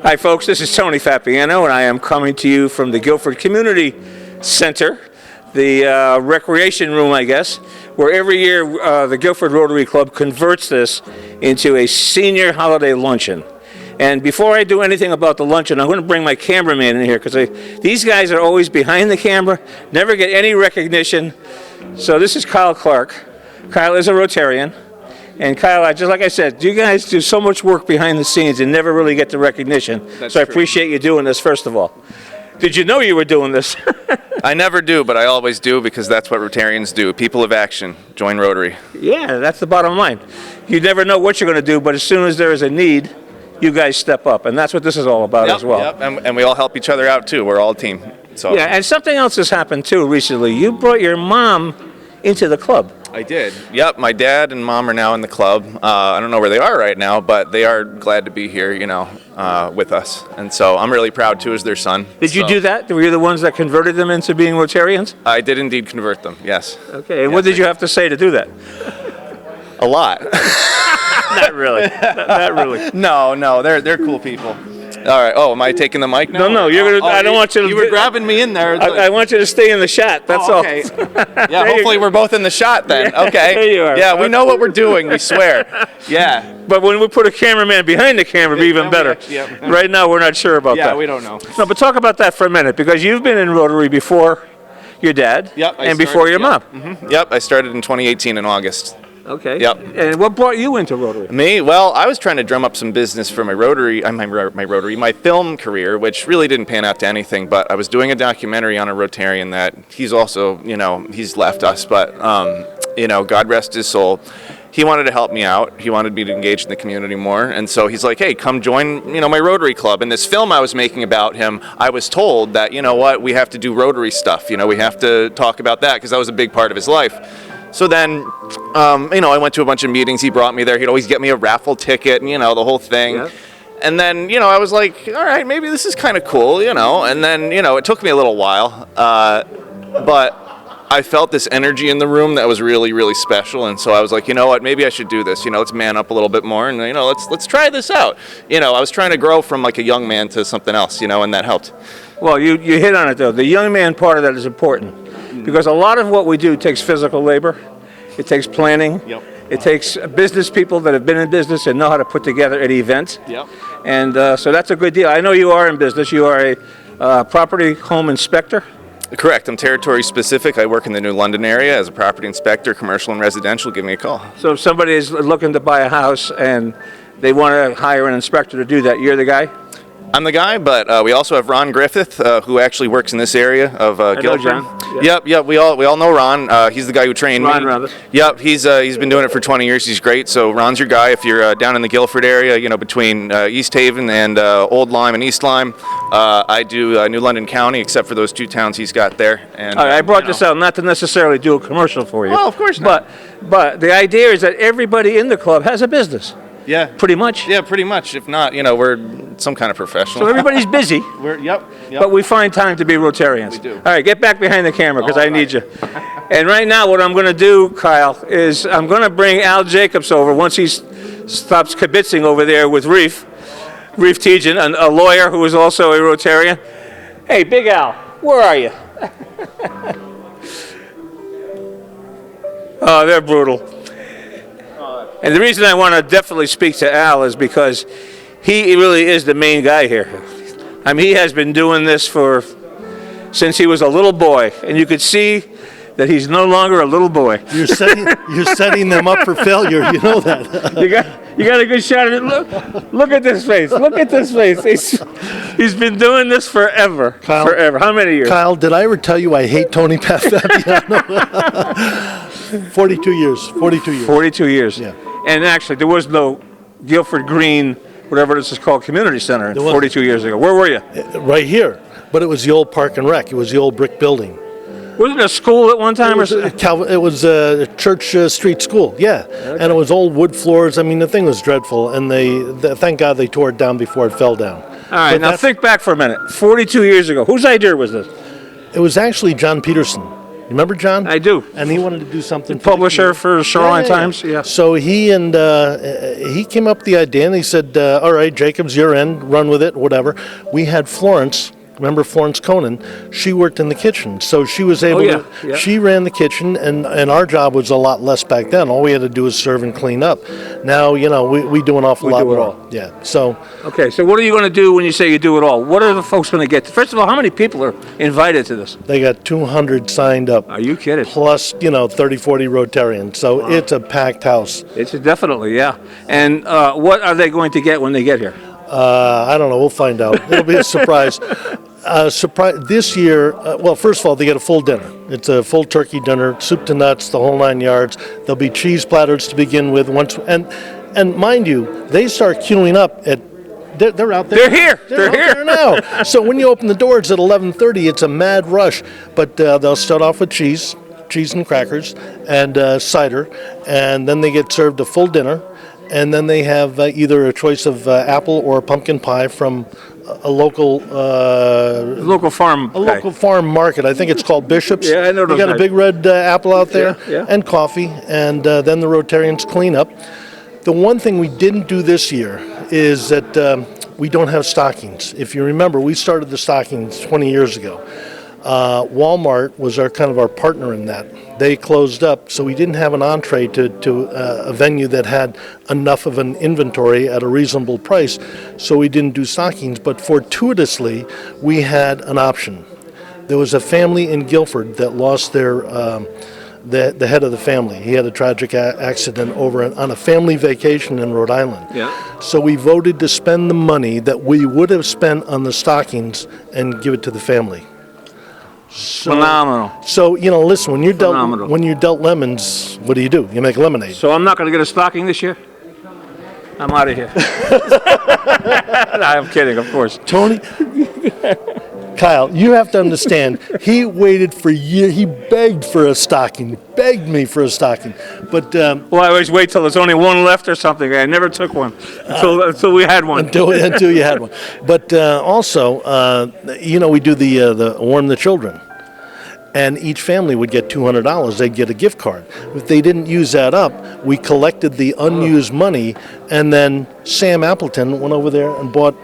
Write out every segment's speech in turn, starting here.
Hi folks, this is Tony Fapiano and I am coming to you from the Guilford Community Center, the recreation room I guess, where every year the Guilford Rotary Club converts this into a senior holiday luncheon. And before I do anything about the luncheon, I'm going to bring my cameraman in here because these guys are always behind the camera, never get any recognition. So this is Kyle Clark. Kyle is a Rotarian. And Kyle, just like I said, you guys do so much work behind the scenes and never really get the recognition. That's so I true. appreciate you doing this, first of all. Did you know you were doing this? I never do, but I always do because that's what Rotarians do. People of action, join Rotary. Yeah, that's the bottom line. You never know what you're going to do, but as soon as there is a need, you guys step up. And that's what this is all about as well. Yep. And we all help each other out too. We're all a team. So. Yeah, and something else has happened too recently. You brought your mom into the club. I did. Yep, my dad and mom are now in the club. I don't know where they are right now, but they are glad to be here, with us. And so I'm really proud too as their son. Did you do that? Were you the ones that converted them into being Rotarians? I did indeed convert them, yes. Okay, and what did you have to say to do that? A lot. Not really. Not really. No, they're cool people. All right. Oh, am I taking the mic now? No, you're gonna. I don't want you to. You were grabbing me in there. I want you to stay in the shot. That's all. Okay. Yeah. Hopefully we're both in the shot then. Okay. There you are. Yeah, we know what we're doing. We swear. Yeah. But when we put a cameraman behind the camera, it'd be even better. Right now, we're not sure about that. Yeah, we don't know. No, but talk about that for a minute because you've been in Rotary before your dad. Yep. And before your mom. Mm-hmm. Yep. I started in 2018 in August. Okay. Yep. And what brought you into Rotary? Me? Well, I was trying to drum up some business for my my film career, which really didn't pan out to anything, but I was doing a documentary on a Rotarian that he's also, he's left us, but, God rest his soul. He wanted to help me out. He wanted me to engage in the community more. And so he's like, hey, come join, my Rotary Club. And this film I was making about him, I was told that, we have to do Rotary stuff. We have to talk about that because that was a big part of his life. So then, I went to a bunch of meetings. He brought me there. He'd always get me a raffle ticket and, the whole thing. Yeah. And then, I was like, all right, maybe this is kind of cool, And then, it took me a little while. But I felt this energy in the room that was really, really special. And so I was like, you know what, maybe I should do this. Let's man up a little bit more and, let's try this out. I was trying to grow from like a young man to something else, and that helped. Well, you hit on it, though. The young man part of that is important. Because a lot of what we do takes physical labor, it takes planning, it takes business people that have been in business and know how to put together an event. Yep. And so that's a good deal. I know you are in business. You are a property home inspector. Correct. I'm territory specific. I work in the New London area as a property inspector, commercial and residential. Give me a call. So if somebody is looking to buy a house and they want to hire an inspector to do that, you're the guy? I'm the guy, but we also have Ron Griffith, who actually works in this area of Guilford. Yep. We all know Ron. He's the guy who trained Ron me. Rather. Yep, he's been doing it for 20 years. He's great. So Ron's your guy if you're down in the Guilford area. Between East Haven and Old Lyme and East Lyme. I do New London County, except for those two towns he's got there. And all right, I brought this out not to necessarily do a commercial for you. Well, of course not. But the idea is that everybody in the club has a business. Yeah. Pretty much. Yeah, pretty much. If not, we're some kind of professional. So everybody's busy. Yep. But we find time to be Rotarians. We do. All right, get back behind the camera because I need you. And right now what I'm going to do, Kyle, is I'm going to bring Al Jacobs over once he stops kibitzing over there with Reef Tejan, a lawyer who is also a Rotarian. Hey, Big Al, where are you? Oh, they're brutal. And the reason I want to definitely speak to Al is because he really is the main guy here. I mean, he has been doing this since he was a little boy, and you could see that he's no longer a little boy. You're setting them up for failure. You know that. You got a good shot at it. Look at this face. Look at this face. He's been doing this forever. Kyle, forever. How many years? Kyle, did I ever tell you I hate Tony Fapiano? 42 years. 42 years. 42 years. Yeah. And actually, there was no Guilford Green, whatever this is called, community center 42 years ago. Where were you? Right here. But it was the old Park and Rec. It was the old brick building. Wasn't it a school at one time? It was a Church Street school, yeah. Okay. And it was old wood floors. I mean, the thing was dreadful. And thank God they tore it down before it fell down. All right, now think back for a minute. 42 years ago. Whose idea was this? It was actually John Peterson. Remember John? I do. And he wanted to do something. Publisher for Shoreline Times. Yeah. So he came up with the idea, and he said, "All right, Jacobs, you're in. Run with it. Whatever." We had Florence. Remember Florence Conan? She worked in the kitchen, so she was able to. Yeah. She ran the kitchen, and our job was a lot less back then. All we had to do was serve and clean up. Now, we do an awful lot do it more. all. Yeah. So. Okay, so what are you going to do when you say you do it all? What are the folks going to get? First of all, how many people are invited to this? They got 200 signed up. Are you kidding? Plus, 30, 40 Rotarians. So it's a packed house. It's definitely, yeah. And what are they going to get when they get here? I don't know. We'll find out. It'll be a surprise. This year, well, first of all, they get a full dinner. It's a full turkey dinner, soup to nuts, the whole 9 yards. There'll be cheese platters to begin with. And mind you, they start queuing up at. They're out there. They're here. They're out there now. So when you open the doors at 11:30, it's a mad rush. But they'll start off with cheese and crackers, and cider, and then they get served a full dinner. And then they have either a choice of apple or pumpkin pie from a local farm. local farm market. I think it's called Bishop's. Yeah, I know those You got a guys. big red apple out there, Yeah. and coffee, and then the Rotarians clean up. The one thing we didn't do this year is that we don't have stockings. If you remember, we started the stockings 20 years ago. Walmart was our partner in that. They closed up, so we didn't have an entree to a venue that had enough of an inventory at a reasonable price, so we didn't do stockings. But fortuitously, we had an option. There was a family in Guilford that lost their the head of the family. He had a tragic accident on a family vacation in Rhode Island. Yeah. So we voted to spend the money that we would have spent on the stockings and give it to the family. Phenomenal. So listen, when Phenomenal. you're dealt lemons, what do? You make lemonade. So I'm not going to get a stocking this year? I'm out of here. No, I'm kidding, of course. Tony, Kyle, you have to understand. He waited for years. He begged for a stocking. Begged me for a stocking, but Well, I always wait till there's only one left or something. I never took one until we had one. until you had one. But also, we do the warm the children. And each family would get $200. They'd get a gift card. If they didn't use that up, we collected the unused money, and then Sam Appleton went over there and bought,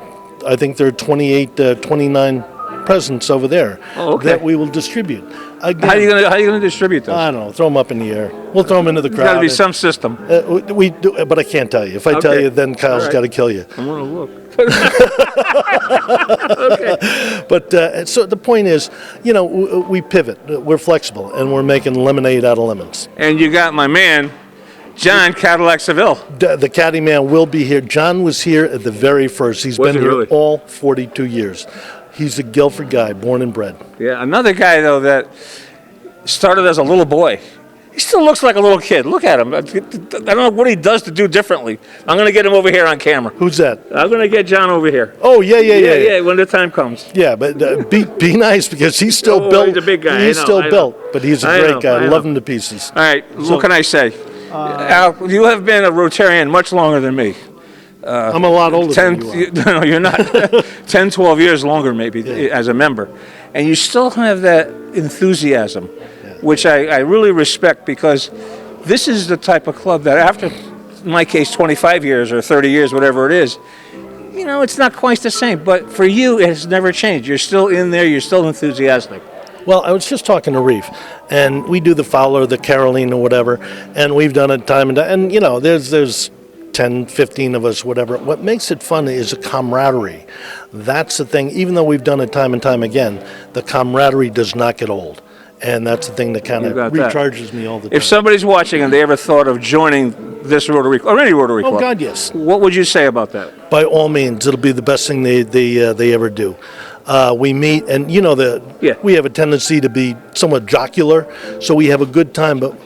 I think there are 29 presents over there that we will distribute. Again, How are you gonna distribute those? I don't know. Throw them up in the air. We'll throw them into the crowd. There's got to be some system. We do, but I can't tell you. If I tell Okay. you, then Kyle's All right. got to kill you. I'm gonna look. But so the point is, we pivot. We're flexible, and we're making lemonade out of lemons. And you got my man, John Cadillac Seville. The caddy man will be here. John was here at the very first. He's Was been he here really? all 42 years. He's a Guilford guy, born and bred. Yeah, another guy though that started as a little boy. He still looks like a little kid. Look at him. I don't know what he does to do differently. I'm going to get him over here on camera. Who's that? I'm going to get John over here. Oh, yeah. When the time comes. Yeah, but be nice because he's still Oh, built. he's a big guy. He's I know, still I know. built, but he's a I great know, guy. I know. Love him to pieces. All right, what can I say? Al, you have been a Rotarian much longer than me. I'm a lot older than you are. No, you're not. 10, 12 years longer maybe as a member. And you still have that enthusiasm, which I really respect because this is the type of club that after, in my case, 25 years or 30 years, whatever it is, it's not quite the same. But for you, it has never changed. You're still in there. You're still enthusiastic. Well, I was just talking to Reef, and we do the Fowler, the Caroline, or whatever, and we've done it time and time. And, there's 10, 15 of us, whatever. What makes it fun is a camaraderie. That's the thing. Even though we've done it time and time again, the camaraderie does not get old. And that's the thing that kind of recharges me all the time. If somebody's watching and they ever thought of joining this Rotary or any Rotary Club, God, yes. What would you say about that? By all means, it'll be the best thing they ever do. We meet, and we have a tendency to be somewhat jocular, so we have a good time, but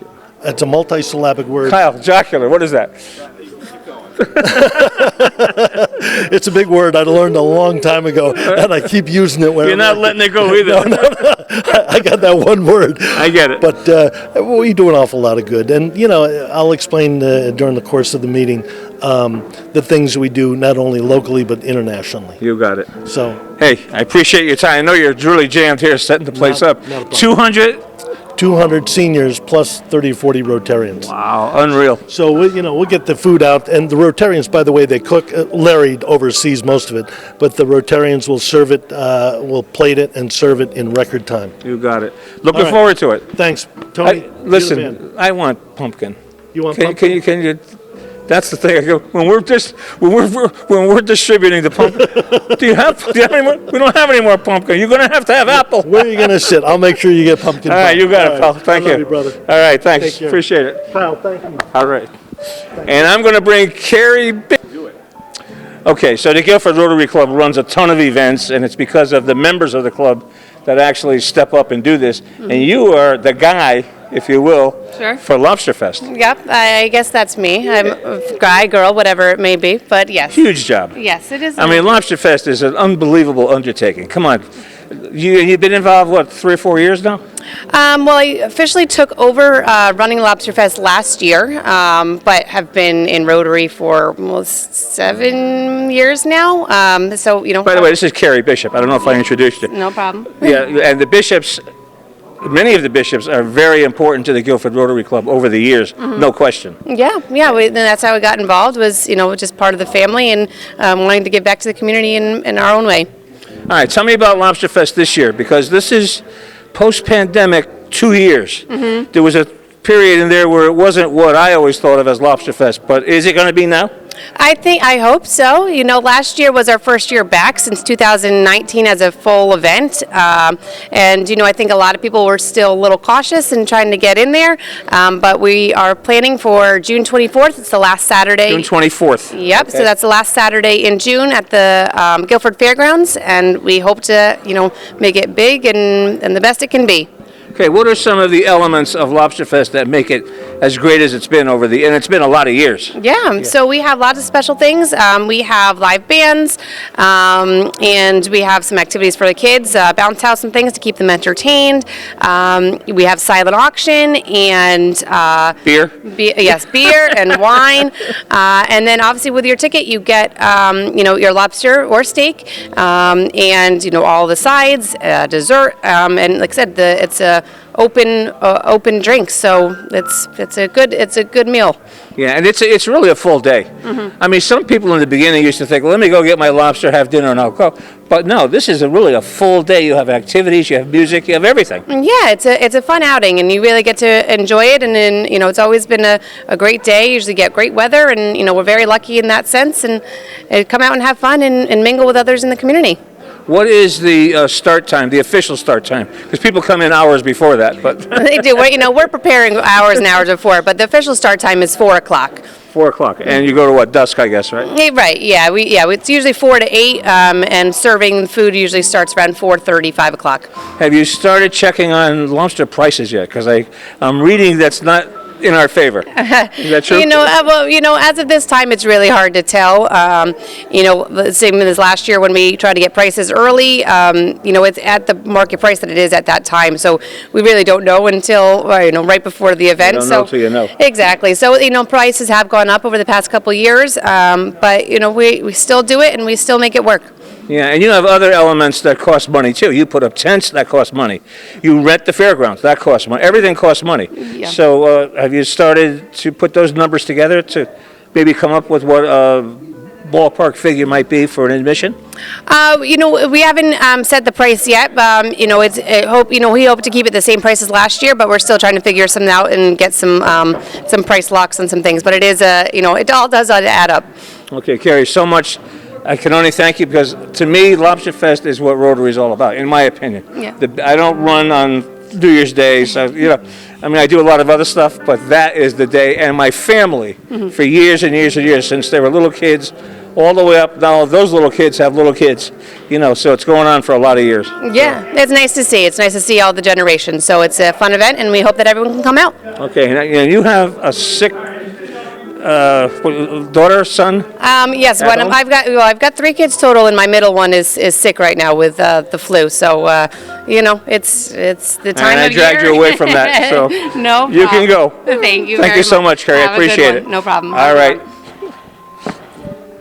it's a multisyllabic word. Kyle, jocular, what is that? It's a big word I learned a long time ago, and I keep using it. You're not letting it go either. No. I got that one word. I get it. But we do an awful lot of good. And, I'll explain during the course of the meeting the things we do, not only locally, but internationally. You got it. So, hey, I appreciate your time. I know you're really jammed here setting the place up. Not a problem. 200 seniors plus 30 or 40 Rotarians. Wow, unreal. So we'll get the food out, and the Rotarians, by the way, they cook. Larry oversees most of it, but the Rotarians will serve it, will plate it and serve it in record time. You got it. Looking All right. forward to it. Thanks, Tony. You're the man. Listen, I want pumpkin. You want Can pumpkin? you? That's the thing. I go, when we're distributing the pumpkin. Do you have any more? We don't have any more pumpkin. You're gonna have to have apple. Where are you going to sit? I'll make sure you get pumpkin All right, pie. you got it, All pal. Thank I love you. you, brother. All right, thanks. Take care. Appreciate it. Pal, thank you. All right. And I'm going to bring Carrie. Okay, so the Guilford Rotary Club runs a ton of events, and it's because of the members of the club that actually step up and do this. And you are the guy, if you will, Sure. for Lobster Fest. Yep, I guess that's me. I'm a guy, girl, whatever it may be, but yes. Huge job. Yes, it is. I mean, Lobster Fest is an unbelievable undertaking. Come on. You've been involved, 3 or 4 years now? Well, I officially took over running Lobster Fest last year, but have been in Rotary for almost 7 years now. By the way, this is Carrie Bishop. I don't know if I introduced you. No problem. Yeah, and the bishops, many of the bishops are very important to the Guilford Rotary Club over the years, no question. Yeah, and that's how we got involved, was, just part of the family and wanting to give back to the community in our own way. All right, tell me about Lobster Fest this year, because this is post-pandemic 2 years. There was a period in there where it wasn't what I always thought of as Lobster Fest, but is it going to be now? I hope so. Last year was our first year back since 2019 as a full event. I think a lot of people were still a little cautious and trying to get in there. But we are planning for June 24th. It's the last Saturday. June 24th. Yep. Okay. So that's the last Saturday in June at the Guilford Fairgrounds. And we hope to, make it big and the best it can be. Okay, what are some of the elements of Lobster Fest that make it as great as it's been and it's been a lot of years? Yeah, so we have lots of special things. We have live bands, and we have some activities for the kids, bounce house and things to keep them entertained. We have silent auction and Beer? beer and wine. And then obviously with your ticket, you get your lobster or steak, and all the sides, dessert, and like I said, it's a open drink, so it's a good meal. Yeah, and it's really a full day. I mean, some people in the beginning used to think, well, let me go get my lobster, have dinner, and I'll go. But no, this is really a full day. You have activities, you have music, you have everything. Yeah, it's a fun outing, and you really get to enjoy it. And then it's always been a great day. You usually get great weather, and we're very lucky in that sense. And come out and have fun and mingle with others in the community. What is the start time, the official start time? Because people come in hours before that, but They do. We're preparing hours and hours before, but the official start time is 4 o'clock. 4 o'clock, and you go to what, dusk, I guess, right? Right. Yeah. It's usually 4 to 8, and serving food usually starts around 4:30, 5 o'clock. Have you started checking on lobster prices yet? Because I'm reading that's not in our favor. Is that true? As of this time, it's really hard to tell. Same as last year when we tried to get prices early. It's at the market price that it is at that time. So we really don't know until right before the event. You don't know till you know. Exactly. So prices have gone up over the past couple years, but we still do it and we still make it work. Yeah, and you have other elements that cost money too. You put up tents, that costs money. You rent the fairgrounds, that costs money. Everything costs money. Yeah. So have you started to put those numbers together to maybe come up with what a ballpark figure might be for an admission? We haven't set the price yet. We hope to keep it the same price as last year, but we're still trying to figure something out and get some price locks on some things. But it is it all does add up. Okay, Carrie, so much. I can only thank you because to me, Lobster Fest is what Rotary is all about, in my opinion. Yeah. I don't run on New Year's Day, so I do a lot of other stuff, but that is the day. And my family, for years and years and years, since they were little kids, all the way up now, those little kids have little kids, so it's going on for a lot of years. Yeah, it's nice to see. It's nice to see all the generations. So it's a fun event, and we hope that everyone can come out. Okay, and you have a sick daughter, son? Yes, I've got 3 kids total, and my middle one is sick right now with the flu. So it's the time And I of dragged year. you away from that, so No you can go. Thank you. Thank very you so much. much, Carrie. I Have a good appreciate one. it. No problem. All right.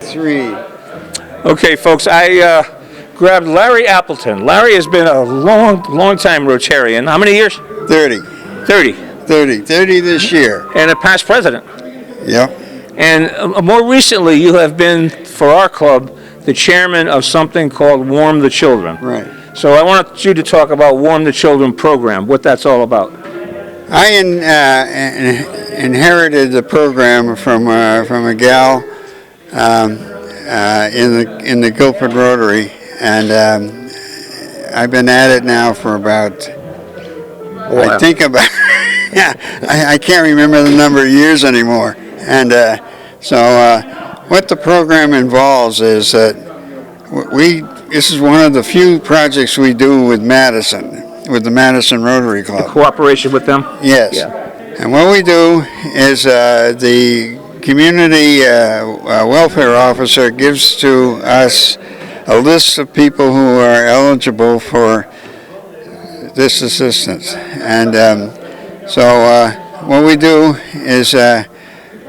3. Okay, folks, I grabbed Larry Appleton. Larry has been a long time Rotarian. How many years? 30. 30. 30 this year. And a past president. Yep. And more recently, you have been, for our club, the chairman of something called Warm the Children. Right. So I wanted you to talk about Warm the Children program, what that's all about. I inherited the program from a gal in the Guilford Rotary, and I've been at it now for about, I think about, I can't remember the number of years anymore. And so what the program involves is that this is one of the few projects we do with the Madison Rotary Club. Cooperation with them? Yes. Yeah. And what we do is the community welfare officer gives to us a list of people who are eligible for this assistance. And so what we do is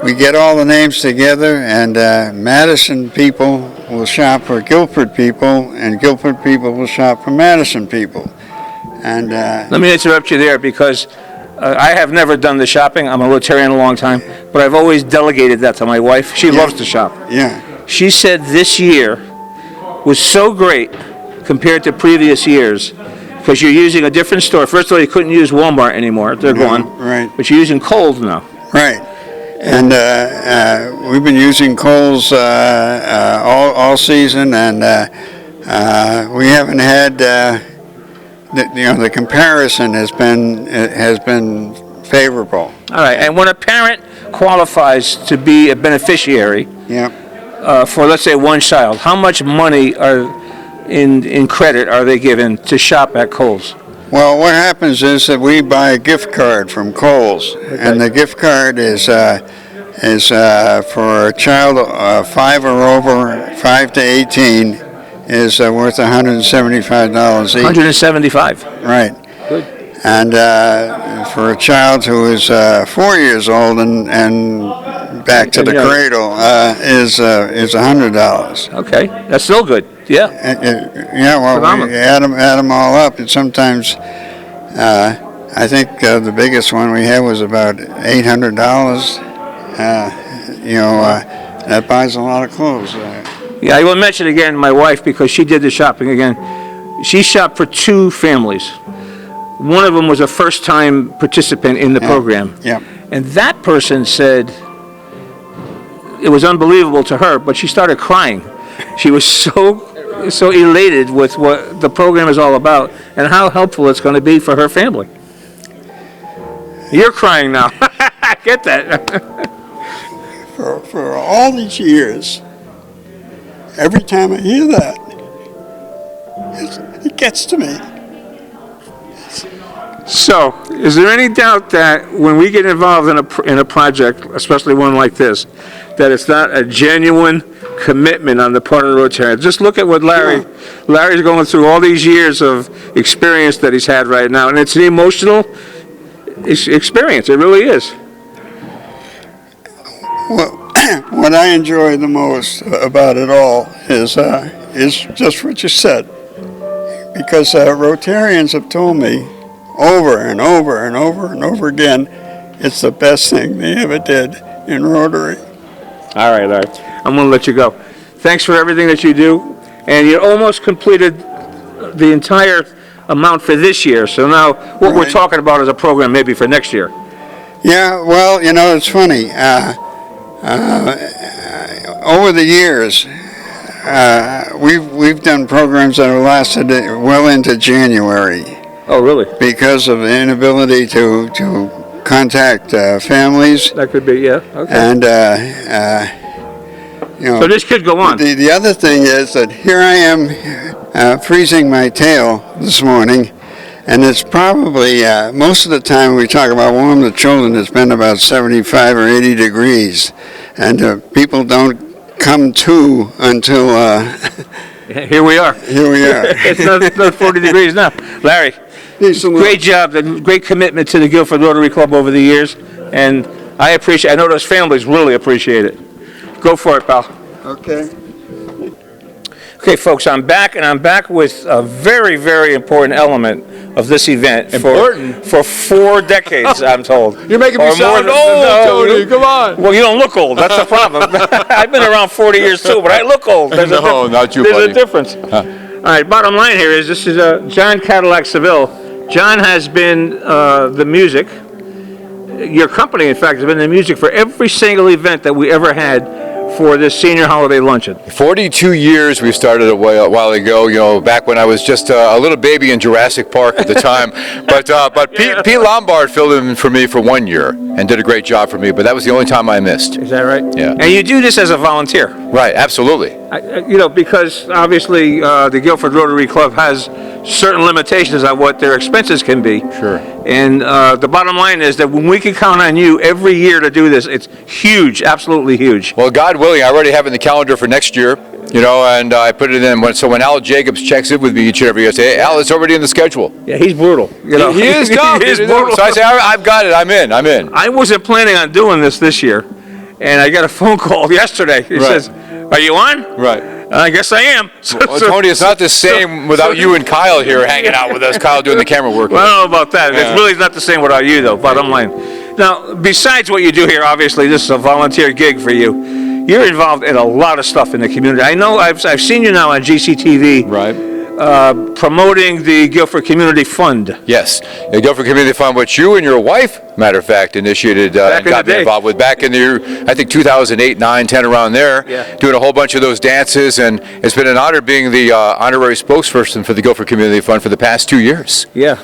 we get all the names together, and Madison people will shop for Guilford people, and Guilford people will shop for Madison people. And let me interrupt you there because I have never done the shopping. I'm a Rotarian a long time, but I've always delegated that to my wife. She loves to shop. yeah, She said this year was so great compared to previous years because you're using a different store. First of all, you couldn't use Walmart anymore. They're gone. right. But you're using Kohl's now. Right. And we've been using Kohl's all season, and we haven't had the comparison has been favorable. All right. And when a parent qualifies to be a beneficiary Yeah. for, let's say, one child, how much money in credit are they given to shop at Kohl's? Well, what happens is that we buy a gift card from Kohl's, and the gift card is for a child 5 or over, 5 to 18, is worth $175 each. 175. Right. Good. And for a child who is 4 years old and back to the cradle is $100. Okay. That's still good. Yeah. Yeah, well, Phenomenal. we add them all up, and sometimes I think the biggest one we had was about $800. That buys a lot of clothes. Yeah, I will mention again my wife because she did the shopping again. She shopped for 2 families. One of them was a first-time participant in the program. Yeah. And that person said it was unbelievable to her, but she started crying. She was so elated with what the program is all about and how helpful it's going to be for her family. You're crying now. I get that. For all these years, every time I hear that, it gets to me. So, is there any doubt that when we get involved in a project, especially one like this, that it's not a genuine commitment on the part of the Rotarians? Just look at what Larry's going through all these years of experience that he's had right now, and it's an emotional experience. It really is. Well, what I enjoy the most about it all is just what you said, because Rotarians have told me over and over and over and over again, it's the best thing they ever did in Rotary. All right, Larry. I'm going to let you go. Thanks for everything that you do, and you almost completed the entire amount for this year. So now what we're talking about is a program maybe for next year. Yeah, well, it's funny. Over the years, we've done programs that have lasted well into January. Oh, really? Because of the inability to contact families. That could be, yeah. Okay. And so this could go on. The other thing is that here I am freezing my tail this morning, and it's probably most of the time we talk about Warm the Children, it's been about 75 or 80 degrees, and people don't come to until here we are. Here we are. It's not 40 degrees now. Larry, great job and great commitment to the Guilford Rotary Club over the years, and I know those families really appreciate it. Go for it, pal. Okay. Okay, folks, I'm back, and I'm back with a very, very important element of this event Important? for 4 decades, I'm told. You're making me Or more sound than- old, no, Tony. Come on. Well, you don't look old. That's the problem. I've been around 40 years too, but I look old. There's a No, not you, There's buddy. a difference. All right, bottom line here is this is John Cadillac Seville. John has been the music. Your company, in fact, has been the music for every single event that we ever had for this senior holiday luncheon. 42 years. We started a while ago, you know, back when I was just a little baby in Jurassic Park at the time. But Pete Lombard filled in for me for 1 year and did a great job for me, but that was the only time I missed. Is that right? Yeah. And you do this as a volunteer. Right, absolutely. You know, because obviously the Guilford Rotary Club has certain limitations on what their expenses can be. Sure. And the bottom line is that when we can count on you every year to do this, it's huge, absolutely huge. Well, God willing, I already have it in the calendar for next year, you know, and I put it in. So when Al Jacobs checks in with me each and every year, I say, hey, Al, it's already in the schedule. Yeah, he's brutal. You know, He is tough. He is brutal. So I say, I've got it. I'm in. I wasn't planning on doing this year, and I got a phone call yesterday. He Right. says, "Are you on?" Right. I guess I am. So, Well, Tony, it's not the same without you and Kyle here hanging out with us. Kyle doing the camera work. Well, I don't know about that. Yeah. It's really not the same without you, though, bottom line. Now, besides what you do here, obviously, this is a volunteer gig for you. You're involved in a lot of stuff in the community. I know I've seen you now on GCTV Right. promoting the Guilford Community Fund. Yes. The Guilford Community Fund, which you and your wife, matter of fact, initiated and in got the me day. involved with back in the year, I think 2008, 9, 10, around there, Yeah. doing a whole bunch of those dances. And it's been an honor being the honorary spokesperson for the Guilford Community Fund for the past 2 years. Yeah.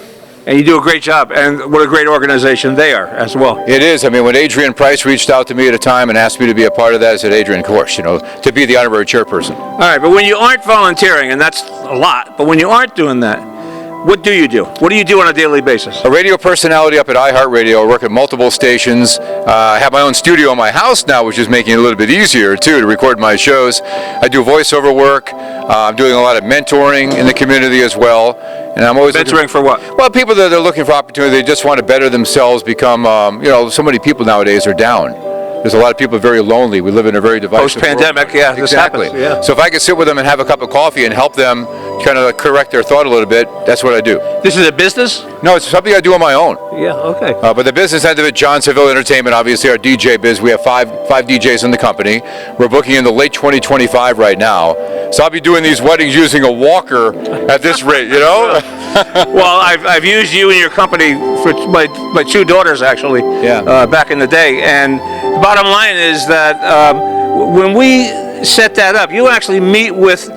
And you do a great job, and what a great organization they are as well. It is. I mean, when Adrian Price reached out to me at a time and asked me to be a part of that, I said, Adrian, of course, you know, to be the honorary chairperson. All right, but when you aren't volunteering, and that's a lot, but when you aren't doing that, what do you do? What do you do on a daily basis? A radio personality up at iHeartRadio. I work at multiple stations. I have my own studio in my house now, which is making it a little bit easier, too, to record my shows. I do voiceover work. I'm doing a lot of mentoring in the community as well. And I'm always Mentoring for what? Well, people that are looking for opportunity, they just want to better themselves, become, you know, so many people nowadays are down. There's a lot of people very lonely. We live in a very divisive Post-pandemic, world. yeah, this Exactly. happens, yeah. So if I could sit with them and have a cup of coffee and help them kind of correct their thought a little bit, that's what I do. This is a business? No, it's something I do on my own. Yeah, okay. But the business end of it, John Seville Entertainment, obviously our DJ biz. We have five DJs in the company. We're booking in the late 2025 right now. So I'll be doing these weddings using a walker at this rate, you know? Well, I've used you and your company for my two daughters, actually, Yeah. back in the day. And the bottom line is that when we set that up, you actually meet with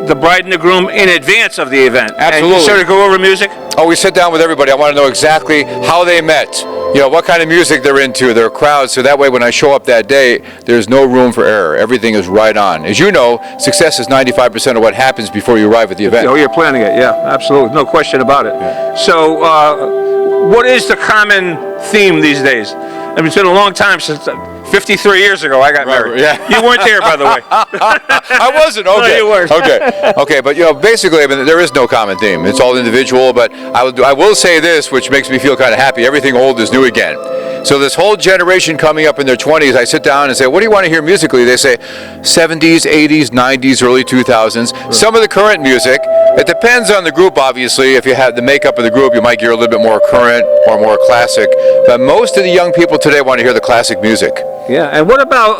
the bride and the groom in advance of the event. And Absolutely. you sort of go over music? Oh, we sit down with everybody. I want to know exactly how they met, you know, what kind of music they're into, their crowd, so that way when I show up that day, there's no room for error. Everything is right on. As you know, success is 95% of what happens before you arrive at the event. Oh, you're planning it, yeah, absolutely, no question about it. So, what is the common theme these days? I mean, it's been a long time since, 53 years ago I got married. yeah. You weren't there, by the way. I wasn't. Okay. No, you weren't. Okay. But you know, basically, I mean, there is no common theme. It's all individual. But I will say this, which makes me feel kind of happy. Everything old is new again. So this whole generation coming up in their 20s, I sit down and say, "What do you want to hear musically?" They say, "70s, 80s, 90s, early 2000s." Some of the current music. It depends on the group, obviously. If you have the makeup of the group, you might hear a little bit more current or more classic. But most of the young people today want to hear the classic music. Yeah, and what about,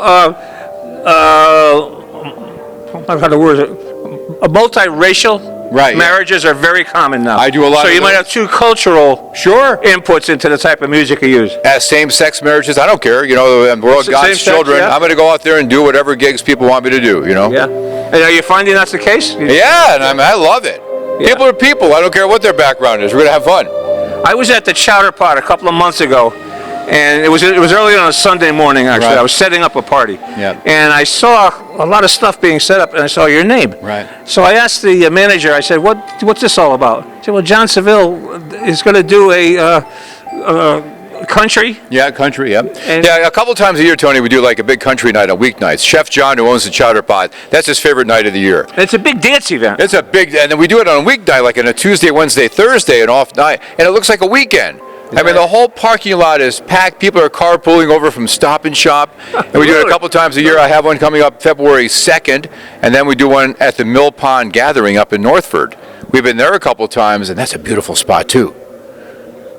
how the word is it? Multiracial Right, yeah. marriages are very common now. I do a lot So of you might those. have two cultural inputs into the type of music you use. As same-sex marriages, I don't care. You know, we're all God's Same-sex, children. yeah. I'm going to go out there and do whatever gigs people want me to do, you know? Yeah. And are you finding that's the case? Yeah, and I love it. Yeah. People are people. I don't care what their background is. We're going to have fun. I was at the Chowder Pot a couple of months ago, and it was early on a Sunday morning, actually. Right. I was setting up a party. Yeah. And I saw a lot of stuff being set up, and I saw your name. Right. So I asked the manager, I said, what's this all about? He said, well, John Seville is going to do a country. Yeah, country, yeah. And- Yeah, a couple times a year, Tony, we do like a big country night on weeknights. Chef John, who owns the Chowder Pot, that's his favorite night of the year. It's a big dance event. It's a big, and then we do it on a weeknight, like on a Tuesday, Wednesday, Thursday, an off night, and it looks like a weekend. I mean, the whole parking lot is packed. People are carpooling over from Stop and Shop. And we do it a Really? couple times a year. I have one coming up February 2nd, and then we do one at the Mill Pond Gathering up in Northford, We've been there a couple times, and that's a beautiful spot too.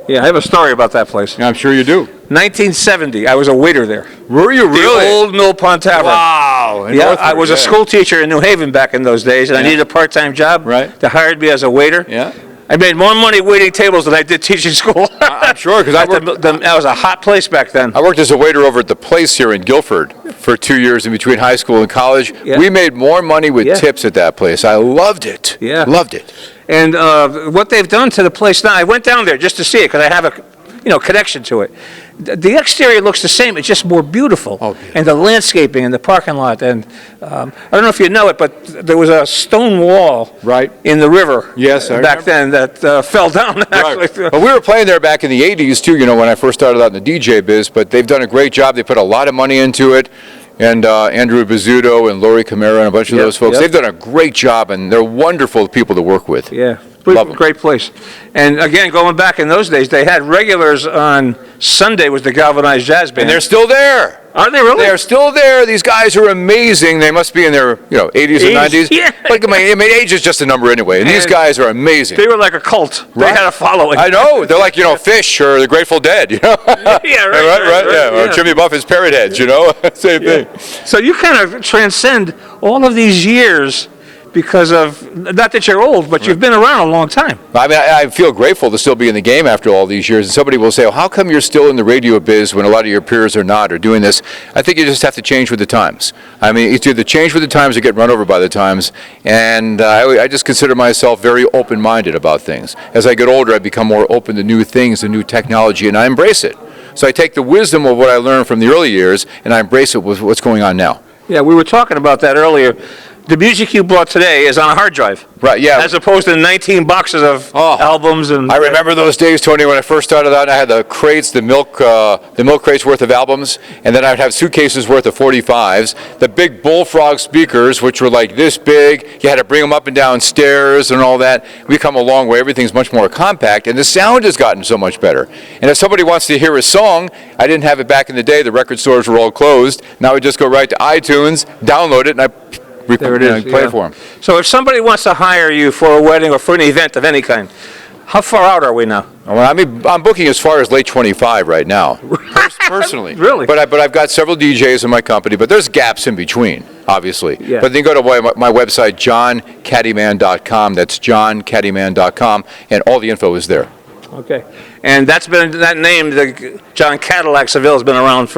Yeah, I have a story about that place. I'm sure you do. 1970, I was a waiter there. Were you really? The old Mill Pond Tavern. Wow. in Yeah, Northford, I was a school teacher in New Haven back in those days, and I Yeah. needed a part-time job. Right. They hired me as a waiter. Yeah. I made more money waiting tables than I did teaching school. I'm sure, because That was a hot place back then. I worked as a waiter over at the Place here in Guilford for 2 years in between high school and college. Yeah. We made more money with Yeah. tips at that place. I loved it. Yeah. Loved it. And what they've done to the place now, I went down there just to see it because I have a connection to it. The exterior looks the same, it's just more beautiful. Oh, beautiful. And the landscaping and the parking lot. And I don't know if you know it, but there was a stone wall Right. in the river Yes, I back then that fell down. Right. Actually. Well, we were playing there back in the 80s too, when I first started out in the DJ biz, but they've done a great job. They put a lot of money into it. And Andrew Bizzuto and Lori Camara and a bunch of Yep, those folks, yep. they've done a great job, and they're wonderful people to work with. Yeah, Love 'em. great place. And again, going back in those days, they had regulars on Sunday was the Galvanized Jazz Band. And they're still there. Are they really? They're still there. These guys are amazing. They must be in their 80s or 90s. Yeah. Like my age is just a number anyway. And these And guys are amazing. They were like a cult. They Right. had a following. I know. They're like Fish or the Grateful Dead. Yeah, right. Yeah. Or yeah. Jimmy Buffett's Parrot Heads. Same thing. So you kind of transcend all of these years because of, not that you're old, but you've been around a long time. I mean, I feel grateful to still be in the game after all these years. And somebody will say, well, how come you're still in the radio biz when a lot of your peers are not or doing this? I think you just have to change with the times. I mean, it's either change with the times or get run over by the times. And I just consider myself very open-minded about things. As I get older, I become more open to new things and new technology, and I embrace it. So I take the wisdom of what I learned from the early years, and I embrace it with what's going on now. Yeah, we were talking about that earlier. The music you bought today is on a hard drive. Right, yeah. As opposed to 19 boxes of albums and... I remember those days, Tony, when I first started out. I had the crates, the milk crates worth of albums, and then I'd have suitcases worth of 45s. The big bullfrog speakers, which were like this big. You had to bring them up and down stairs and all that. We've come a long way. Everything's much more compact, and the sound has gotten so much better. And if somebody wants to hear a song, I didn't have it back in the day. The record stores were all closed. Now I just go right to iTunes, download it, and I There it is. play it for them. So if somebody wants to hire you for a wedding or for an event of any kind, how far out are we now? Well, I'm booking as far as late 25 right now, personally. Really? But I've got several DJs in my company, but there's gaps in between, obviously. Yeah. But then go to my website, johncaddyman.com. That's johncaddyman.com, and all the info is there. Okay. And that name, the John Cadillac Seville, has been around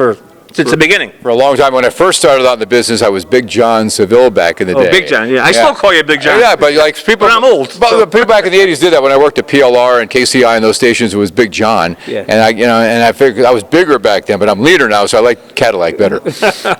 since the beginning. For a long time. When I first started out in the business, I was Big John Seville back in the day. Oh, Big John, yeah. I still call you Big John. Yeah, but like people... But I'm old, But so- people back in the 80s did that. When I worked at PLR and KCI and those stations, it was Big John. Yeah. And I figured I was bigger back then, but I'm leaner now, so I like Cadillac better.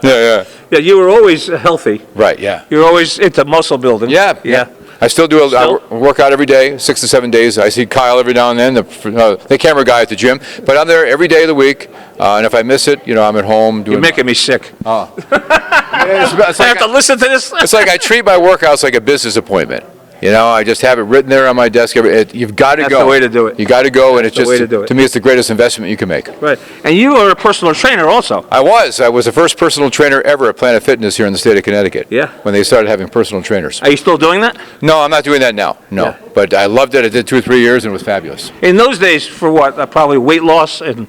Yeah. Yeah, you were always healthy. Right, yeah. You were always into muscle building. Yeah. I still do. I work out every day, 6 to 7 days. I see Kyle every now and then, the camera guy at the gym. But I'm there every day of the week. And if I miss it, I'm at home doing. You're making me sick. It's I have like to listen to this. it's like I treat my workouts like a business appointment. I just have it written there on my desk. You've got to go. That's the way to do it. You got to go, and it's the just way to do it. to me, it's the greatest investment you can make. Right. And you are a personal trainer also. I was the first personal trainer ever at Planet Fitness here in the state of Connecticut. Yeah. When they started having personal trainers. Are you still doing that? No, I'm not doing that now. No. Yeah. But I loved it. I did 2 or 3 years, and it was fabulous. In those days, for what? Probably weight loss and...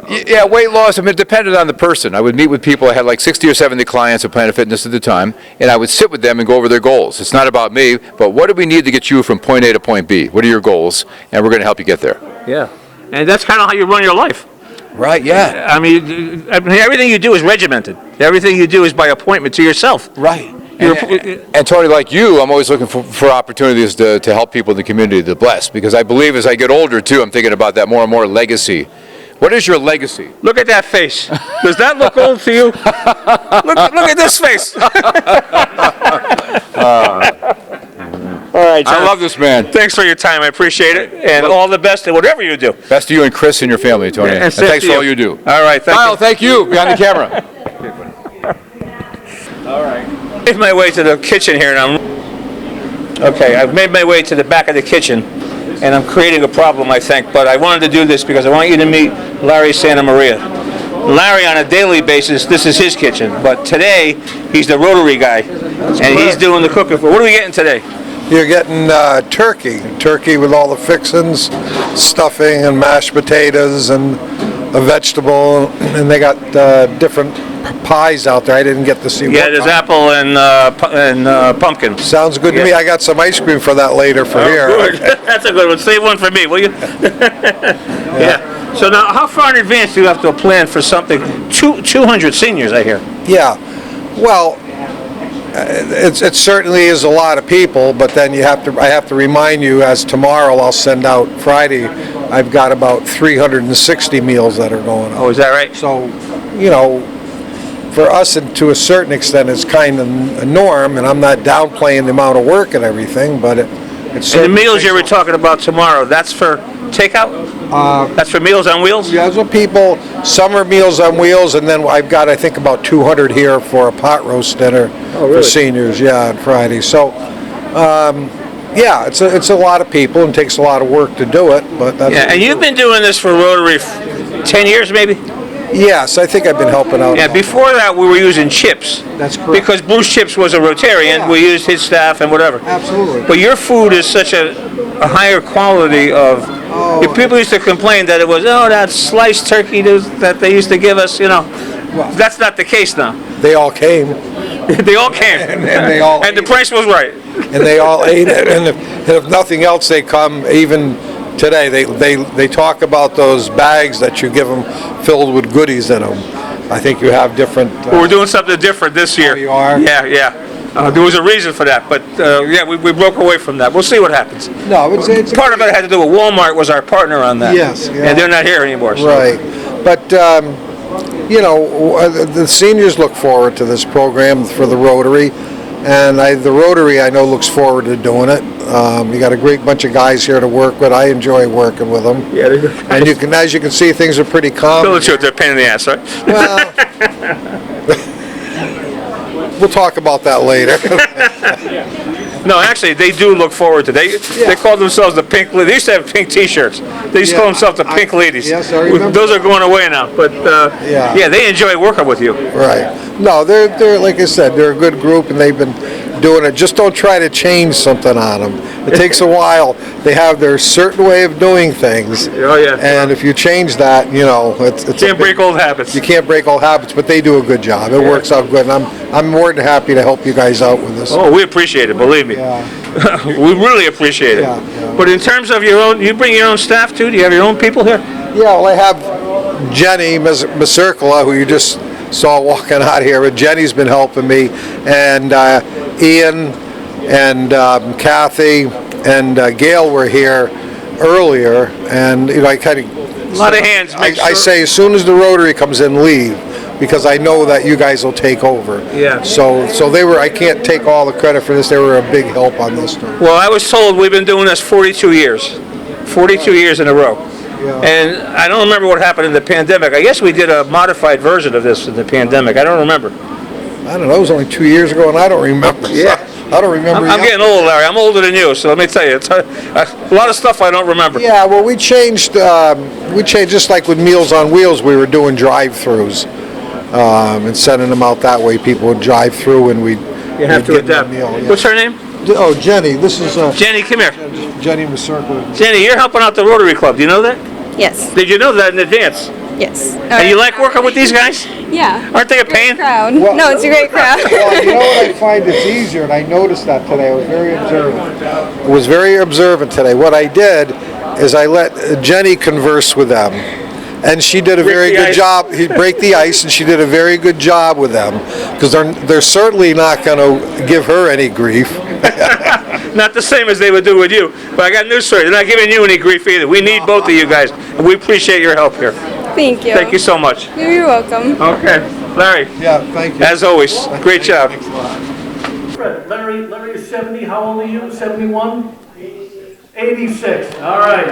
Yeah, weight loss, it depended on the person. I would meet with people. I had like 60 or 70 clients at Planet Fitness at the time, and I would sit with them and go over their goals. It's not about me, but what do we need to get you from point A to point B? What are your goals? And we're going to help you get there. Yeah. And that's kind of how you run your life. Right, yeah. I mean, everything you do is regimented. Everything you do is by appointment to yourself. Right. And Tony, like you, I'm always looking for opportunities to help people in the community to bless, because I believe as I get older, too, I'm thinking about that more and more legacy. What is your legacy? Look at that face. Does that look old to you? Look at this face. All right, John. I love this man. Thanks for your time. I appreciate it. And all the best in whatever you do. Best to you and Chris and your family, Tony. And And same thanks to for all you. you do. All right, thank Kyle, you. thank you. Behind the camera. All right. Made my way to the kitchen here, and I've made my way to the back of the kitchen, and I'm creating a problem, I think. But I wanted to do this because I want you to meet Larry Santa Maria. Larry, on a daily basis, this is his kitchen, but today he's the Rotary guy, and he's doing the cooking. What are we getting today? you're getting turkey with all the fixings, stuffing and mashed potatoes and a vegetable, and they got different pies out there. I didn't get to see. Yeah, there's apple and pumpkin. Sounds good to me. I got some ice cream for that later for here. Good. That's a good one. Save one for me, will you? Yeah. So now, how far in advance do you have to plan for something? 200 seniors, I hear. Yeah. Well, it certainly is a lot of people, but then I have to remind you, as tomorrow I'll send out Friday, I've got about 360 meals that are going on. Oh, is that right? So, you know, for us, and to a certain extent, it's kind of a norm, and I'm not downplaying the amount of work and everything, but it's. And the meals you were talking about tomorrow, that's for takeout? That's for Meals on Wheels? Yeah, that's what people, some are Meals on Wheels, and then I've got, I think, about 200 here for a pot roast dinner for seniors, on Friday. So, yeah, it's a lot of people and takes a lot of work to do it, but that's. Yeah, and you've been doing this for Rotary 10 years, maybe? Yes, I think I've been helping out. Yeah, before that we were using Chips. That's correct. Because Bruce Chips was a Rotarian, we used his staff and whatever. Absolutely. But your food is such a higher quality of. If people used to complain that it was, that sliced turkey that they used to give us, that's not the case now. They all came. They all came. And they all and the price was right. And they all ate it. And if nothing else, they come even today. They talk about those bags that you give them filled with goodies in them. I think you have different. We're doing something different this year. Oh, you are? Yeah. There was a reason for that, but we broke away from that. We'll see what happens. No, it's part of it had to do with Walmart was our partner on that. Yes. Yeah. And they're not here anymore. So. Right. But, the seniors look forward to this program for the Rotary. And the Rotary, I know, looks forward to doing it. You got a great bunch of guys here to work with. I enjoy working with them. Yeah, they're good. And as you can see, things are pretty calm. Tell the truth, they're a pain in the ass, right? Well, we'll talk about that later. No, actually, they do look forward to it. They call themselves the Pink Ladies. They used to have pink T-shirts. They used to call themselves the Pink Ladies. Yes, I remember. Those are going away now. But, they enjoy working with you. Right. No, they're like I said, they're a good group, and they've been doing it. Just don't try to change something on them. It takes a while. They have their certain way of doing things. Oh, yeah. And if you change that, it's Can't break old habits. You can't break old habits, but they do a good job. It works out good, and I'm more than happy to help you guys out with this. Oh, we appreciate it, believe me. Yeah. We really appreciate it. Yeah. But in terms of your own, you bring your own staff too? Do you have your own people here? Yeah, well, I have Jenny Macercola, who you just saw walking out here, but Jenny's been helping me, and Ian and Kathy and Gail were here earlier, and I kind of A lot of hands. I say as soon as the Rotary comes in, leave, because I know that you guys will take over. Yeah. So they were. I can't take all the credit for this. They were a big help on this. Well, I was told we've been doing this 42 years. 42 years in a row. Yeah. And I don't remember what happened in the pandemic. I guess we did a modified version of this in the pandemic. I don't remember. I don't know. It was only 2 years ago, and I don't remember. Yeah. I don't remember. I'm getting old, Larry. I'm older than you, so let me tell you, it's a lot of stuff I don't remember. Yeah, well, we changed just like with Meals on Wheels. We were doing drive-throughs and sending them out that way. People would drive through, and we'd have to get them adapt. a meal. Yeah. What's her name? Oh, Jenny. This is Jenny, come here. Jenny Macercola. Jenny, you're helping out the Rotary Club. Do you know that? Yes. Did you know that in advance? Yes. And you like working with these guys? Yeah. Aren't they a pain? Crowd. Well- No, it's a great crowd. Well, you know what I find it's easier, and I noticed that today. I was very observant. I was very observant today. What I did is I let Jenny converse with them, and she did a very good job. He break the ice, and she did a very good job with them, because they're certainly not going to give her any grief. Not the same as they would do with you. But I got news for you. They're not giving you any grief either. We need both of you guys, and we appreciate your help here. Thank you. Thank you so much. You're welcome. Okay. Larry, Yeah, thank you. as always, great job. Fred, Larry is 70. How old are you? 71? 86. All right.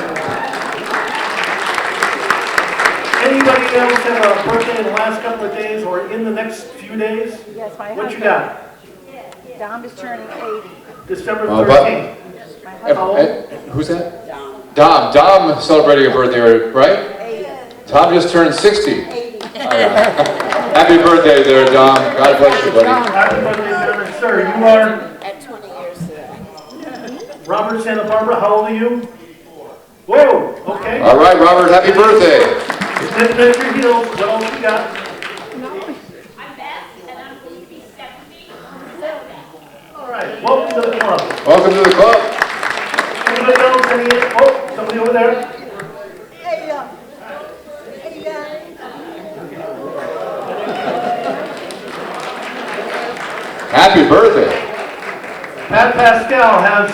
Anybody else have a birthday in the last couple of days or in the next few days? Yes, my What you husband. got? Dom is turning 80. December but- 13th. How old? Who's that? Dom celebrating a birthday, right? 80. Tom just turned 60. 80. Happy birthday there, Dom. God bless you, buddy. Happy birthday, John. Sir, you are? At 20 years today. Robert, Santa Barbara, how old are you? Whoa, okay. All right, Robert, happy birthday. Nip your heels, what else you got? All right, welcome to the club. Welcome to the club. Anybody else? Oh, somebody over there. Happy birthday. Pat Pascal has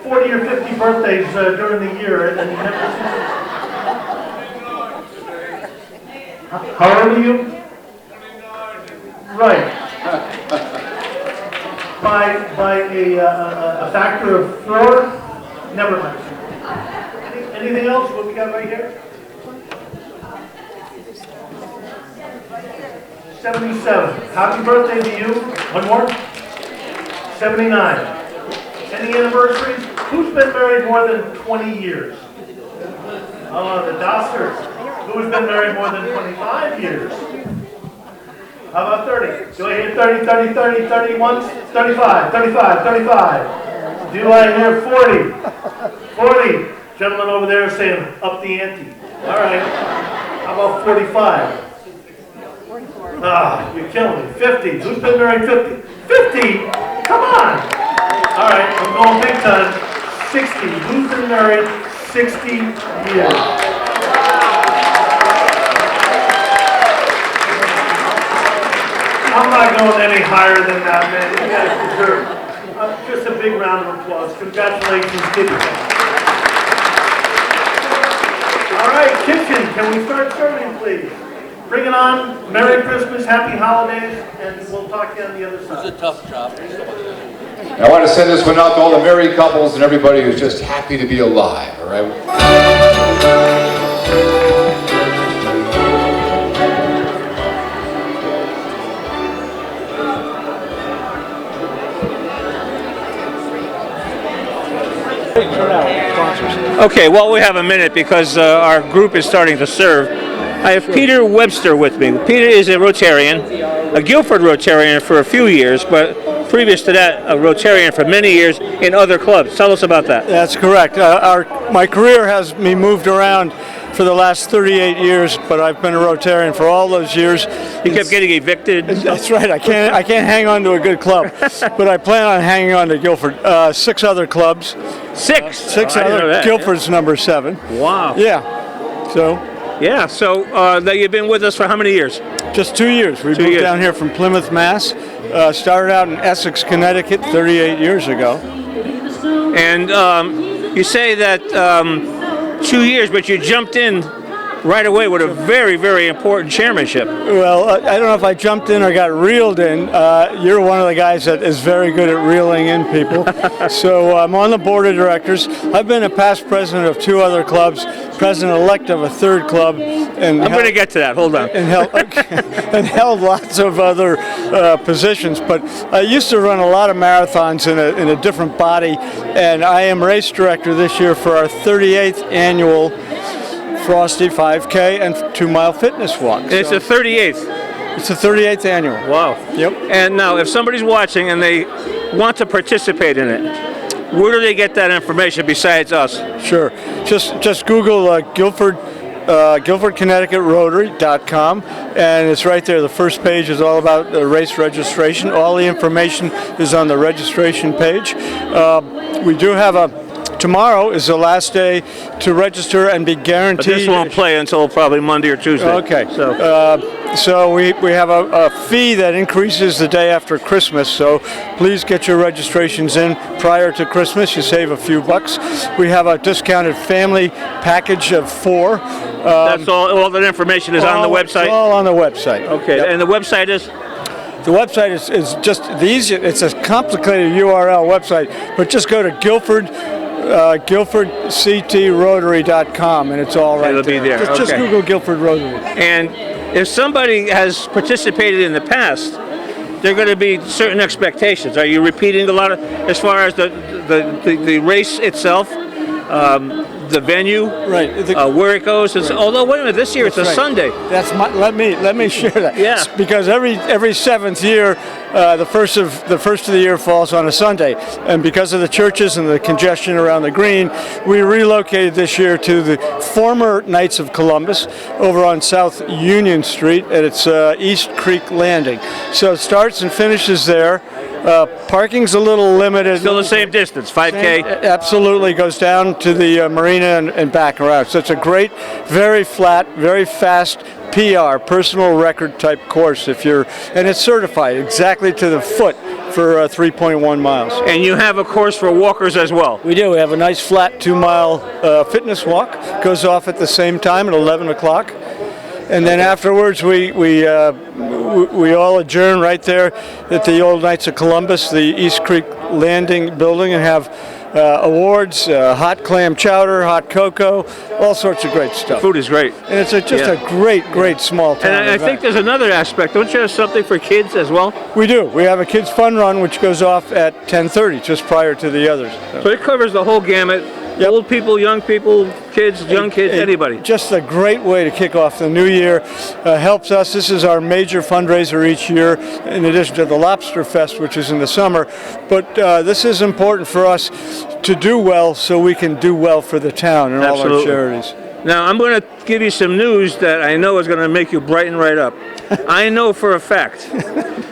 40 or 50 birthdays during the year, and he never. How old are you? Right. By a factor of 4? Never mind. Anything else? What we got right here? 77. Happy birthday to you. One more. 79. Any anniversaries? Who's been married more than 20 years? Oh, the Dosters. Who's been married more than 25 years? How about 30? Do I hear 30, 30, 30, 31, 35, 35, 35? Do I hear 40? 40. Gentleman over there saying up the ante. All right. How about 45? Ah, you're killing me. 50. Who's been married 50? 50? Come on. All right, I'm going big time. 60. Who's been married 60 years? I'm not going any higher than that, man. You guys deserve just a big round of applause. Congratulations, Kitty. All right, kitchen, can we start serving, please? Bring it on. Merry Christmas, Happy Holidays, and we'll talk to you on the other side. It's a tough job. I want to send this one out to all the married couples and everybody who's just happy to be alive, all right? Okay, well, we have a minute because our group is starting to serve. I have Peter Webster with me. Peter is a Rotarian, a Guilford Rotarian for a few years, but previous to that, a Rotarian for many years in other clubs. Tell us about that. That's correct. My career has me moved around for the last 38 years, but I've been a Rotarian for all those years. You kept getting evicted. That's right. I can't hang on to a good club, but I plan on hanging on to Guilford. 6 other clubs. Six Six other. Guilford's number 7. Wow. Yeah. So. Yeah. So that you've been with us for how many years? Just 2 years. We moved down here from Plymouth, Mass. Started out in Essex, Connecticut 38 years ago. And you say that 2 years, but you jumped in right away with a very, very important chairmanship. Well, I don't know if I jumped in or got reeled in. You're one of the guys that is very good at reeling in people. So I'm on the board of directors. I've been a past president of 2 other clubs, president-elect of a 3rd club. And I'm going to get to that. Hold on. And held lots of other positions. But I used to run a lot of marathons in a different body. And I am race director this year for our 38th annual Frosty 5K and 2-mile fitness walk. It's the 38th. It's the 38th annual. Wow. Yep. And now, if somebody's watching and they want to participate in it, where do they get that information besides us? Sure. Just Google Guilford Connecticut Rotary.com, and it's right there. The first page is all about race registration. All the information is on the registration page. We do have tomorrow is the last day to register and be guaranteed. But this won't play until probably Monday or Tuesday. Okay. So we have a fee that increases the day after Christmas. So please get your registrations in prior to Christmas. You save a few bucks. We have a discounted family package of 4. That's all that information is on the website? It's all on the website. Okay. Yep. And the website is? The website is just the easy. It's a complicated URL website, but just go to GuilfordCTRotary.com, and it's all right. It'll be there. Just Google Guilford Rotary. And if somebody has participated in the past, there are going to be certain expectations. Are you repeating a lot of, as far as the race itself, the venue, Right. where it goes. Although, wait a minute, this year it's a right. Sunday. Let me share that. Yeah. Because every seventh year, the first of the year falls on a Sunday, and because of the churches and the congestion around the green, we relocated this year to the former Knights of Columbus over on South Union Street, and it's East Creek Landing. So it starts and finishes there. Parking's a little limited. Still the same distance, 5K. Absolutely, goes down to the marina and back around. So it's a great, very flat, very fast PR, personal record type course. And it's certified exactly to the foot for 3.1 miles. And you have a course for walkers as well. We do. We have a nice flat 2-mile fitness walk. Goes off at the same time at 11 o'clock. And then afterwards, we all adjourn right there at the old Knights of Columbus, the East Creek Landing building, and have awards, hot clam chowder, hot cocoa, all sorts of great stuff. Food is great. And it's just a great small town. And I think there's another aspect. Don't you have something for kids as well? We do. We have a kids fun run, which goes off at 10:30, just prior to the others. So it covers the whole gamut. Yep. Old people, young people, kids, young kids, anybody. Just a great way to kick off the new year. Helps us. This is our major fundraiser each year, in addition to the Lobster Fest, which is in the summer. But this is important for us to do well so we can do well for the town and all our charities. Now, I'm going to give you some news that I know is going to make you brighten right up. I know for a fact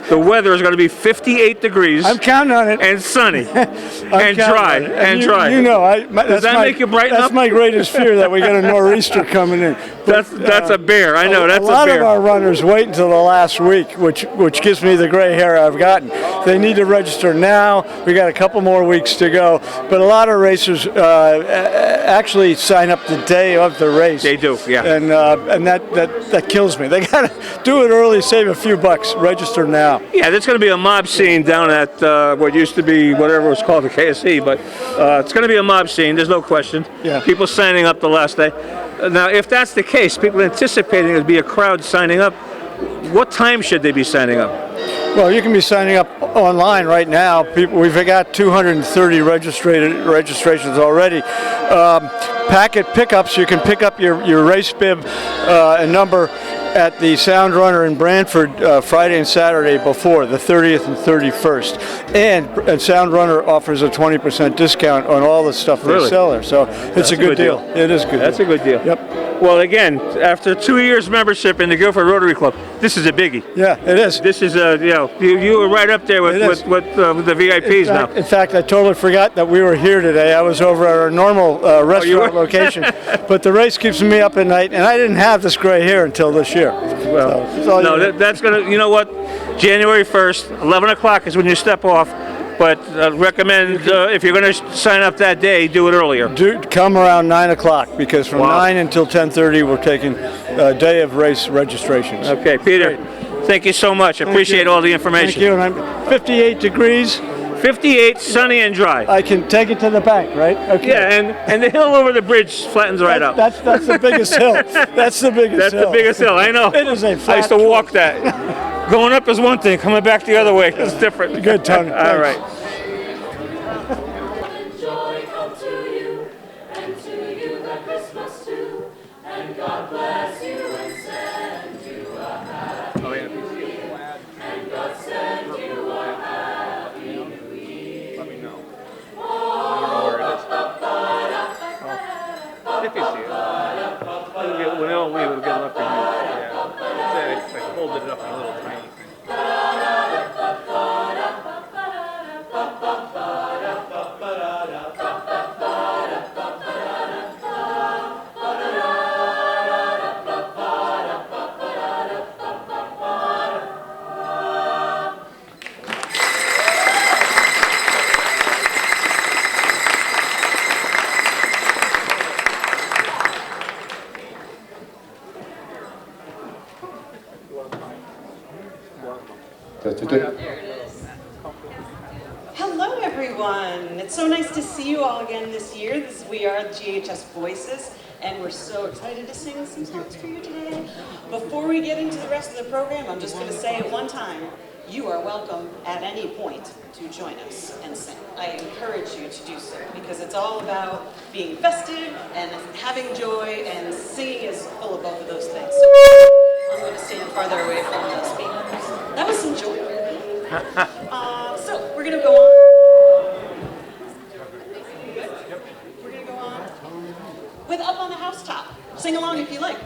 the weather is going to be 58 degrees. I'm counting on it. And sunny. and dry. And dry. You know, does that make you brighten up? That's my greatest fear, that we get a nor'easter coming in. But, that's a bear. I know, that's a bear. A lot of our runners wait until the last week, which gives me the gray hair I've gotten. They need to register now. We got a couple more weeks to go. But a lot of racers actually sign up the day of the race. They do, yeah. And that kills me. They got to do it early, save a few bucks, register now. Yeah, there's going to be a mob scene down at what used to be whatever it was called, the KSE, but it's going to be a mob scene, there's no question. Yeah. People signing up the last day. Now, if that's the case, people anticipating there'd be a crowd signing up, what time should they be signing up? Well, you can be signing up online right now. We've got 230 registrations already. Packet pickups, you can pick up your race bib and number at the Sound Runner in Brantford Friday and Saturday before, the 30th and 31st. And Sound Runner offers a 20% discount on all the stuff they sell there. So it's a good deal. It is a good deal. That's a good deal. Yep. Well, again, after 2 years membership in the Guilford Rotary Club, this is a biggie. Yeah, it is. This is you were right up there with the VIPs now. In fact, I totally forgot that we were here today. I was over at our normal restaurant location, but the race keeps me up at night, and I didn't have this gray hair until this year. Well, that's gonna. You know what? January 1st, 11 o'clock is when you step off. But recommend if you're going to sign up that day, do it earlier. Come around 9 o'clock, because from 9 until 10:30 we're taking a day of race registrations. Okay, Peter, thank you so much. I appreciate all the information. Thank you. And I'm 58 degrees. 58, sunny and dry. I can take it to the bank, right? Okay. Yeah, and the hill over the bridge flattens right out. That's the biggest hill. That's the biggest hill. That's the biggest hill, I know. It is a flat I used to walk that. Going up is one thing, coming back the other way is different. Good, Tony. All right. Joy come to you, and to you the Christmas too, and God bless you and send you a happy New Year, and God send you a happy New Year. Let me know. If you see it. When they all leave, it'll get left behind. Yeah. I folded it up in a little tiny thing. Hello, everyone. It's so nice to see you all again this year. We are GHS Voices, and we're so excited to sing some songs for you today. Before we get into the rest of the program, I'm just going to say it one time. you are welcome at any point to join us and sing. I encourage you to do so because it's all about being festive and having joy, and singing is full of both of those things. So I'm going to stand farther away from the speakers. That was some joy. So we're going to go on. We're going to go on with Up on the Housetop. Sing along if you like.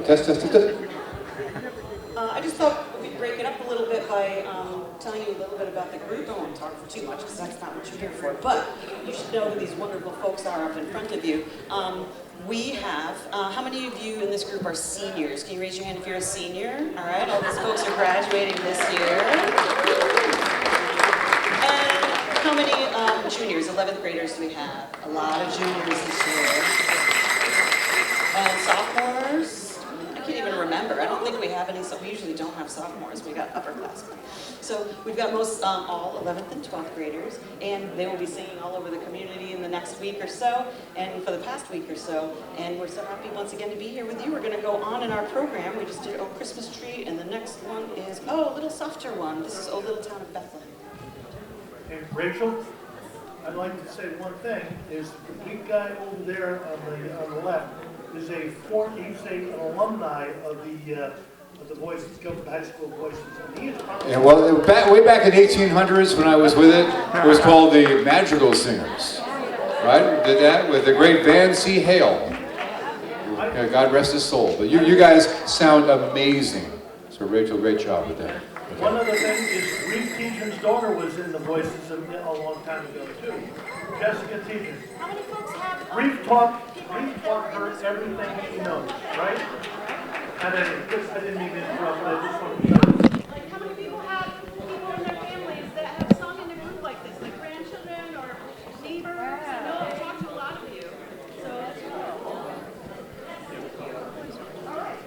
Test, test, test, test. I just thought we'd break it up a little bit by telling you a little little bit about the group. I won't talk for too much because that's not what you're here for. But you should know who these wonderful folks are up in front of you. We have, how many of you in this group are seniors? Can you raise your hand if you're a senior? All right, all these folks are graduating this year. And how many juniors, 11th graders do we have? A lot of juniors this year. And sophomores? I can't even remember. I don't think we have any, so we usually don't have sophomores. We got upperclassmen. So we've got most, all 11th and 12th graders, and they will be singing all over the community in the next week or so, and for the past week or so. And we're so happy once again to be here with you. We're going to go on in our program. We just did Oh Christmas Tree, and the next one is, oh, a little softer one. This is Oh Little Town of Bethlehem. Hey, Rachel, I'd like to say one thing, is the big guy over there on the left is he's an alumni of the Voices, Guilford High School Voices. And he is probably... Yeah, well, way back in the 1800s when I was with it, it was called the Madrigal Singers, right? Did that with the great Van C. Hale. Yeah, God rest his soul. But you guys sound amazing. So Rachel, great job with that. Okay. One other thing is Reeve Teacher's daughter was in the Voices a long time ago too. Jessica Teacher. How many folks have Reeve taught her everything she knows, right? And I didn't mean to interrupt, but I just wanted to... Like, how many people have people in their families that have sung in a group like this, like grandchildren or neighbors? I know I've talked to a lot of you, so that's really cool. All right.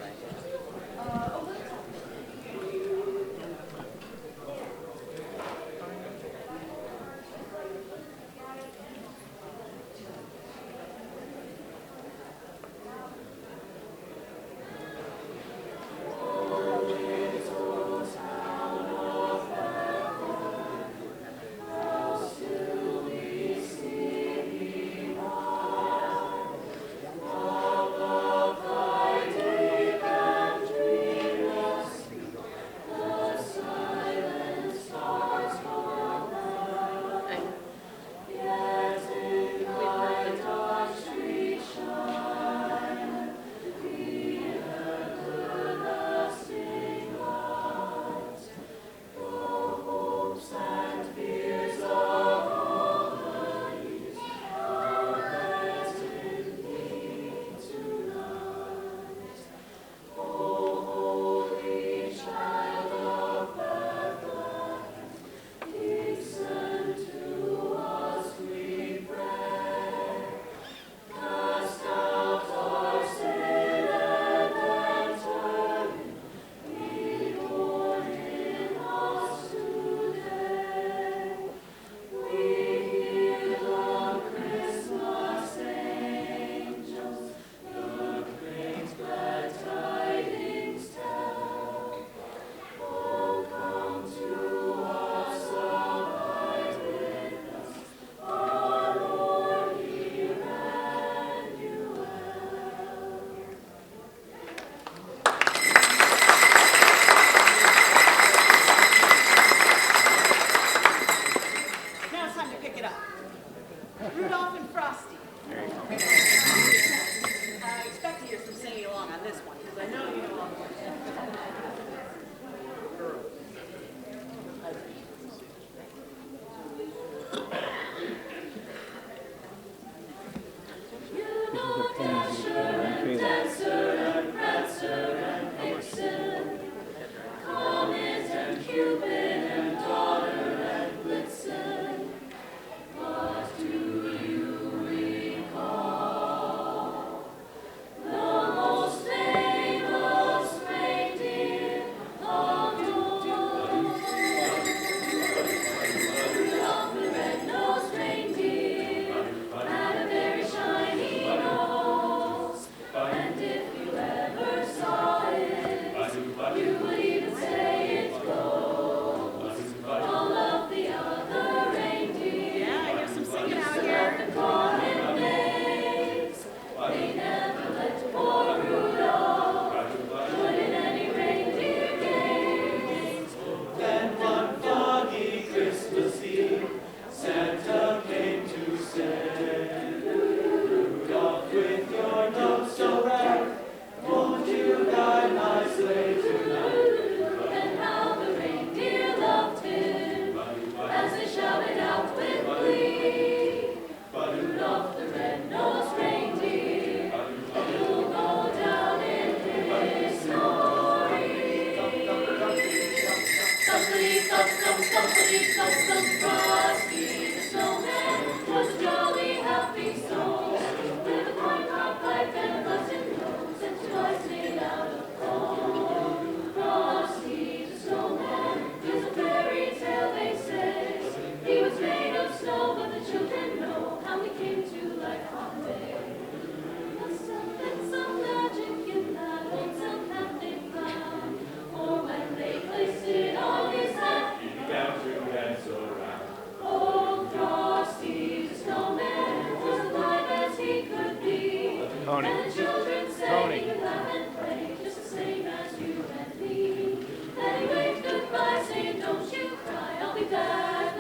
Tony. And the children say, laugh and play, just the same as you and me. They wave goodbye, saying, don't you cry, I'll be back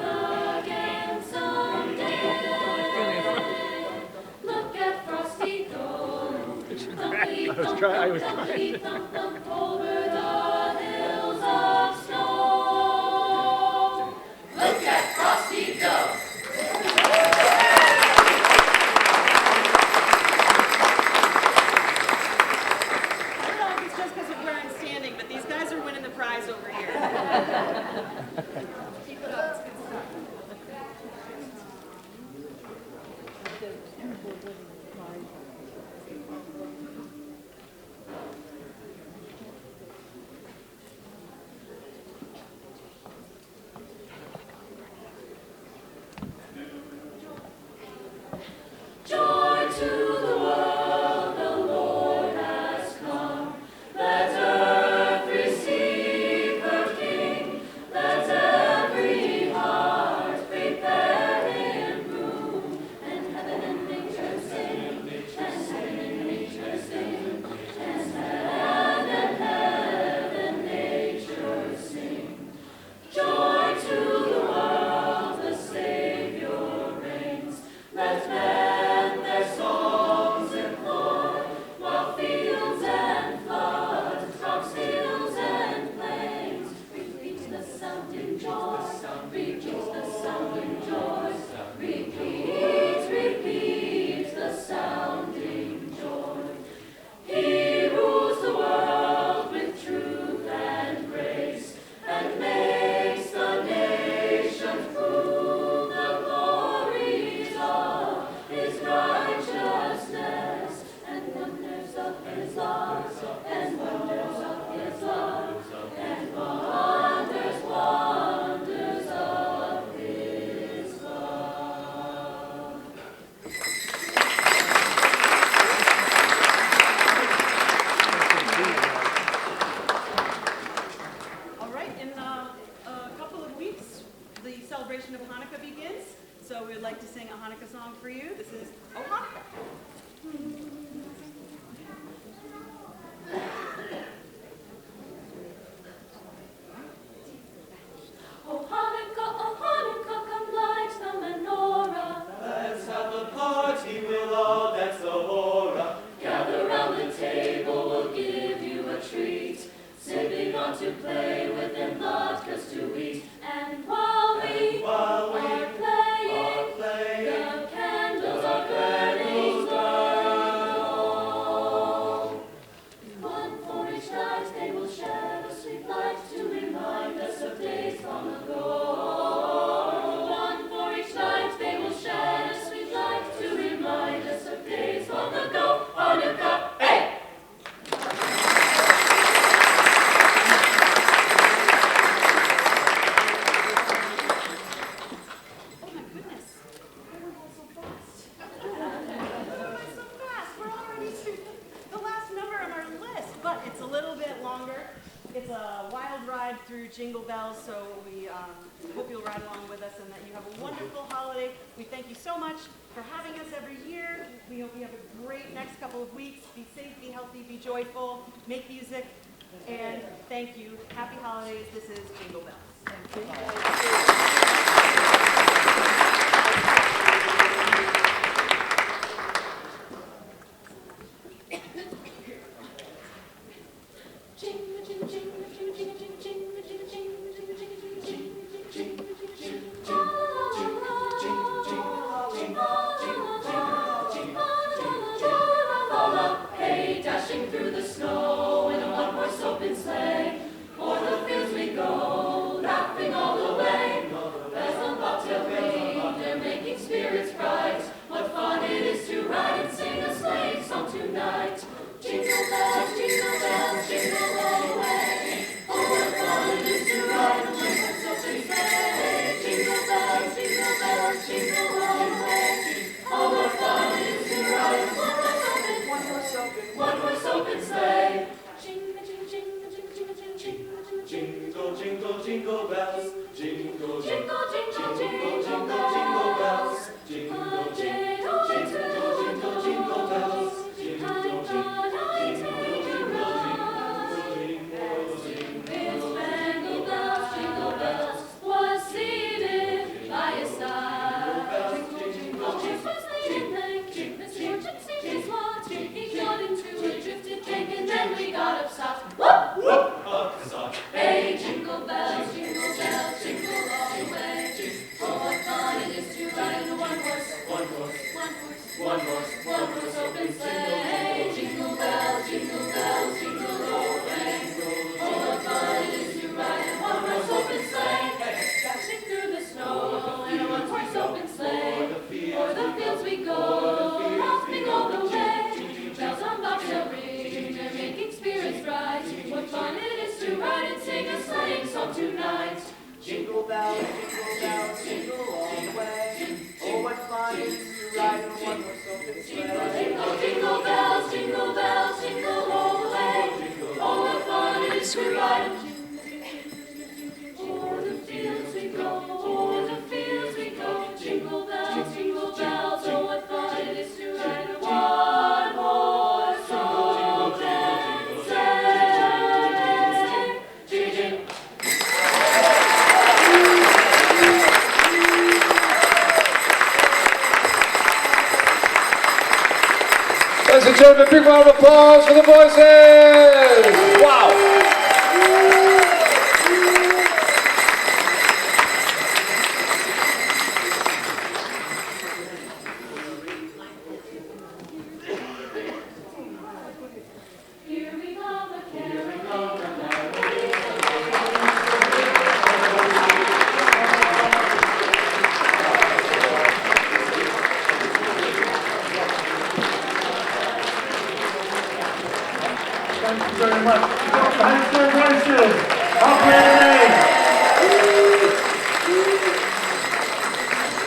again someday. Look at Frosty go. I was trying. Thump over the hills of snow. Look at Frosty go. Prize over here. Keep it up, it's good stuff. Joy to the world, the Lord has come. Let earth receive her King. Let every heart prepare him room. And heaven and nature sing. And heaven and nature sing. And heaven and nature sing. Joy to the world, the Savior reigns. Let men their songs implore, while fields and floods, rocks, hills and plains, repeat the sounding joy, repeat the sounding joy, repeat the sounding joy. He rules the world with truth and grace, and makes the nations prove the glories of his righteousness, and wonders of his love, and wonders of his love, and wonders of his love. All right, in a couple of weeks, the celebration of Hanukkah begins. So we would like to sing a Hanukkah song for you. This is O Hanukkah. O Hanukkah, come light the menorah. Let's have a party, we'll all dance the hora. Gather round the table, we'll give you a treat. Sipping on to play with and latkes to eat. And while we are playing, the candles are burning low. One for each night they will shed a sweet light to remind us of days long ago. One for each night they will shed a sweet light to remind us of days long ago. Hanukkah, hey! Oh my goodness. We're going so fast. So fast. We're already to the last number of our list, but it's a little bit longer. It's a wild ride through Jingle Bells, so we hope you'll ride along with us and that you have a wonderful holiday. We thank you so much for having us every year. We hope you have a great next couple of weeks. Be safe, be healthy, be joyful, make music, and thank you. Happy holidays. This is Jingle Bells. Thank you. Hey, dashing through the snow in a one-horse open sleigh, o'er the fields we go, laughing all the way. Bells on give a big round of applause for the voices. Wow. Thank you very much. High school voices. Up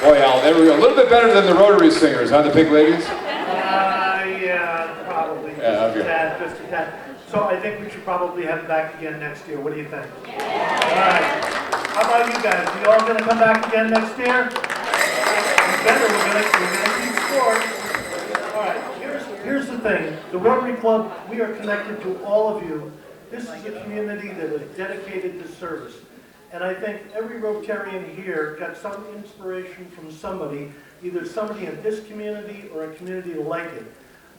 Boy, Al, they were a little bit better than the Rotary singers, huh, the Pink Ladies? Yeah, probably. Yeah, okay. Just a tad. So I think we should probably have it back again next year. What do you think? All right. How about you guys? You all gonna come back again next year? You better. We're gonna keep score. All right. Here's the thing. The Rotary Club, we are connected to all of you. This is a community that is dedicated to service. And I think every Rotarian here got some inspiration from somebody, either somebody in this community or a community like it.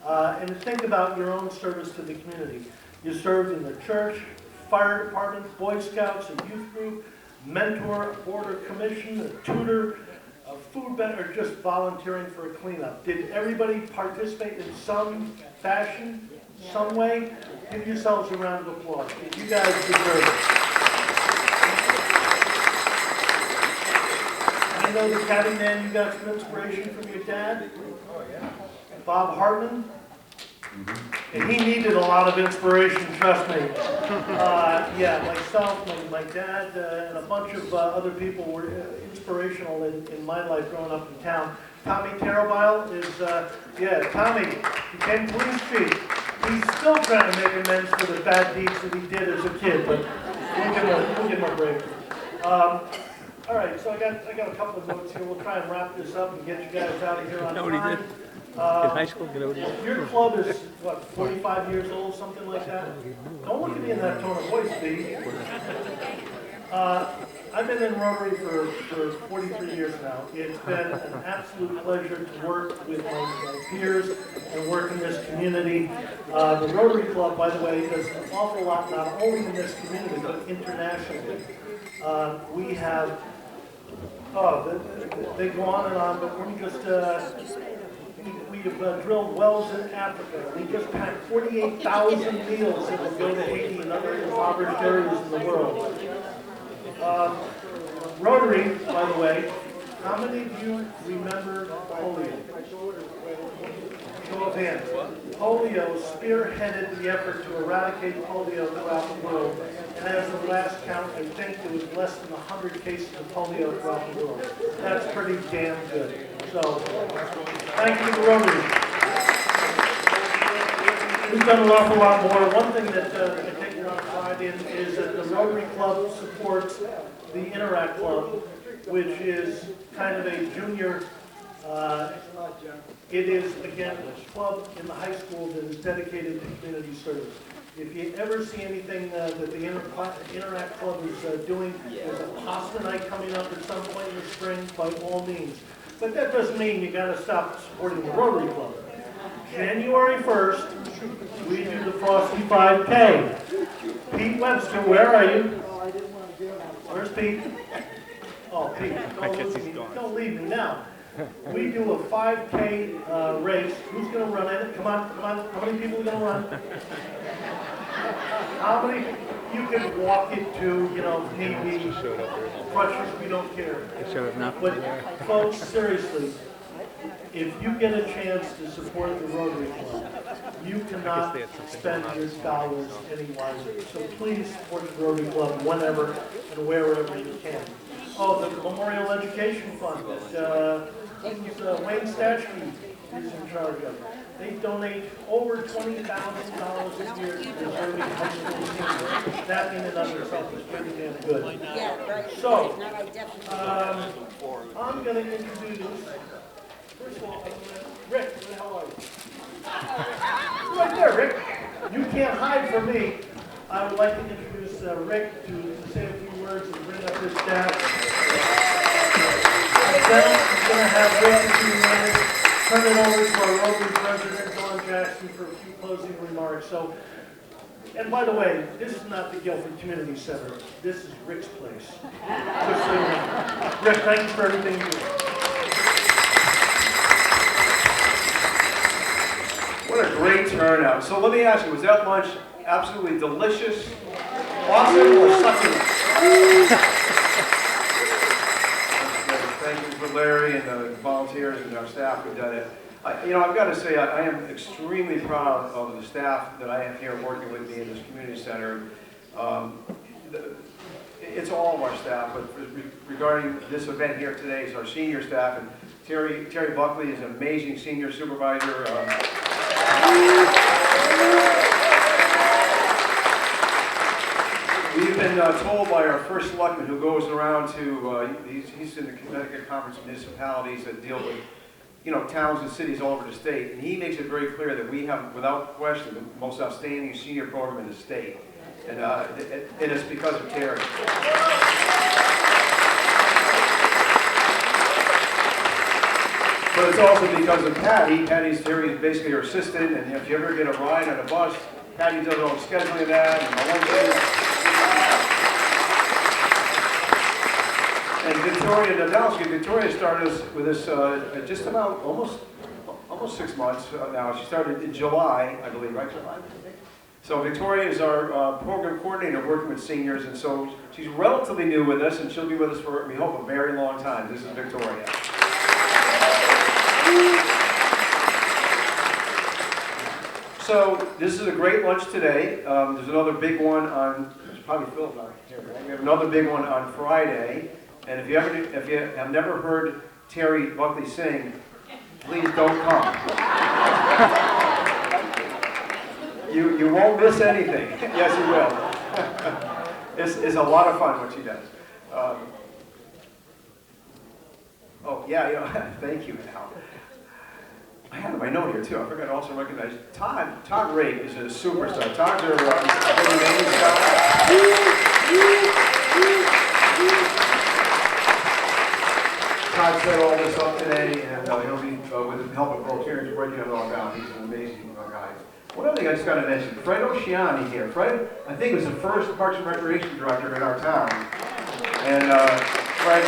And think about your own service to the community. You served in the church, fire department, Boy Scouts, a youth group, mentor, border commission, a tutor, a food bank, or just volunteering for a cleanup. Did everybody participate in some fashion, some way? Give yourselves a round of applause. You guys deserve it. I know the Caddy Man, you got some inspiration from your dad? Bob Hartman? And he needed a lot of inspiration, trust me. Yeah, myself, my dad, and a bunch of other people were inspirational in my life growing up in town. Tommy Terabile is, Tommy became police chief. He's still trying to make amends for the bad deeds that he did as a kid, but we'll give him a break. All right, so I got a couple of notes here. We'll try and wrap this up and get you guys out of here on time. In high school, you know, Your club is, what, 45 years old, something like that? Don't look at me in that tone of voice, Steve. I've been in Rotary for 43 years now. It's been an absolute pleasure to work with my peers and work in this community. The Rotary Club, by the way, does an awful lot, not only in this community, but internationally. We have, they go on and on, but we just, we've drilled wells in Africa. We just packed 48,000 meals that will go to Haiti and other impoverished areas in the world. Rotary, by the way, how many of you remember polio? Show of hands. Polio spearheaded the effort to eradicate polio throughout the world. And as of last count, I think there was less than 100 cases of polio throughout the world. That's pretty damn good. So, thank you to Rotary. We've done an awful lot more. One thing that I take a lot of pride in is that the Rotary Club supports the Interact Club, which is kind of a junior, it is, again, a club in the high school that is dedicated to community service. If you ever see anything that the Interact Club is doing, there's a pasta night coming up at some point in the spring, by all means. But that doesn't mean you gotta stop supporting the Rotary Club. January 1st, we do the Frosty 5K. Pete Webster, where are you? Where's Pete? Oh, Pete, don't leave me now. We do a 5K race. Who's going to run it? Come on. How many people are going to run? How many? You can walk it too, you know, if need be. Crutches, we don't care. But folks, seriously, if you get a chance to support the Rotary Club, you cannot spend your dollars any wiser. So please support the Rotary Club whenever and wherever you can. Oh, the Memorial Education Fund that Wayne Stachke is in charge of. They donate over $20,000 a year to deserving high school seniors. That in and of itself is pretty damn good. So, I'm going to introduce, first of all, Rick, how are you? Right there, Rick. You can't hide from me. I would like to introduce Rick to say a few words and bring up his staff. Then I'm going to have Rick, if you want, turn it over to our Rotary President, Dawn to ask you for a few closing remarks. So, and by the way, this is not the Guilford Community Center. This is Rick's place. Just so you know. Rick, thank you for everything you do. What a great turnout. So let me ask you, was that lunch absolutely delicious, awesome, or succulent? Thank you for Larry and the volunteers and our staff who've done it. I've got to say, I am extremely proud of the staff that I have here working with me in this community center. It's all of our staff, but regarding this event here today, it's our senior staff, and Terry Buckley is an amazing senior supervisor. We've been told by our first selectman, who goes around to, he's in the Connecticut Conference of Municipalities that deal with, towns and cities all over the state, and he makes it very clear that we have, without question, the most outstanding senior program in the state, and it's because of Terry. But it's also because of Patty. Terry's basically her assistant, and if you ever get a ride on a bus, Patty does all the scheduling of that, and And Victoria Nadalski, Victoria started us with this just about almost 6 months now. She started in July, I believe, right, July? So Victoria is our program coordinator working with seniors, and so she's relatively new with us, and she'll be with us for, we hope, a very long time. This is Victoria. So this is a great lunch today. There's another big one on, there's probably Philip not here, right? We have another big one on Friday. And if you have never heard Terry Buckley sing, please don't come. You won't miss anything. Yes, you will. It's a lot of fun what she does. Thank you, Al. I have my note here too. I forgot to also recognize Todd Ray is a superstar. Todd's our main guy. Todd set all this up today, and he'll be with the help of Rotarians breaking it all down. He's an amazing guy. One other thing I just got to mention, Fred Oceani here. Fred, I think, was the first Parks and Recreation director in our town. And Fred,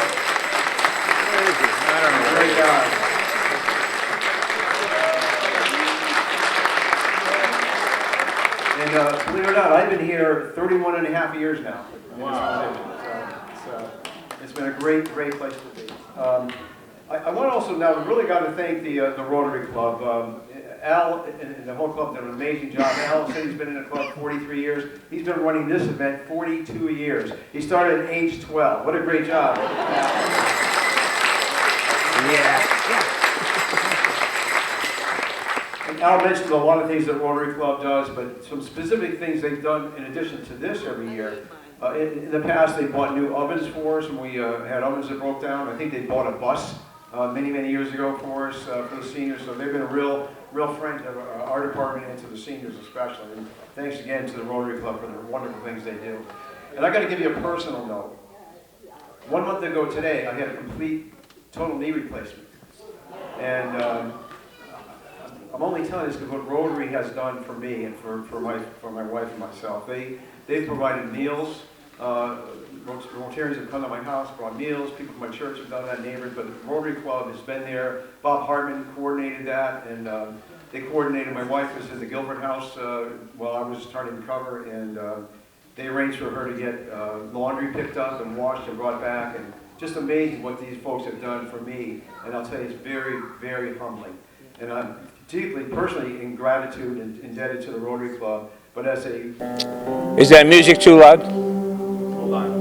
great guy. And believe it or not, I've been here 31 and a half years now. Wow. So it's been a great place to be. I want to also now, we really got to thank the Rotary Club. Al and the whole club did an amazing job. Al said he's been in the club 43 years. He's been running this event 42 years. He started at age 12. What a great job. Yeah. And Al mentioned a lot of things that Rotary Club does, but some specific things they've done in addition to this every year. In the past, they bought new ovens for us, and we had ovens that broke down. I think they bought a bus many years ago for us, for the seniors. So they've been a real friend of our department and to the seniors especially. And thanks again to the Rotary Club for the wonderful things they do. And I got to give you a personal note. 1 month ago today, I had a complete, total knee replacement. And I'm only telling this because what Rotary has done for me and for my wife and myself. They've provided meals. Rotarians have come to my house, brought meals. People from my church have done that, neighbors. But the Rotary Club has been there. Bob Hartman coordinated that, and they coordinated. My wife was in the Guilford house while I was trying to recover, and they arranged for her to get laundry picked up and washed and brought back. And just amazing what these folks have done for me. And I'll tell you, it's very, very humbling. And I'm deeply, personally, in gratitude and indebted to the Rotary Club. But as a... Is that music too loud? Hold on.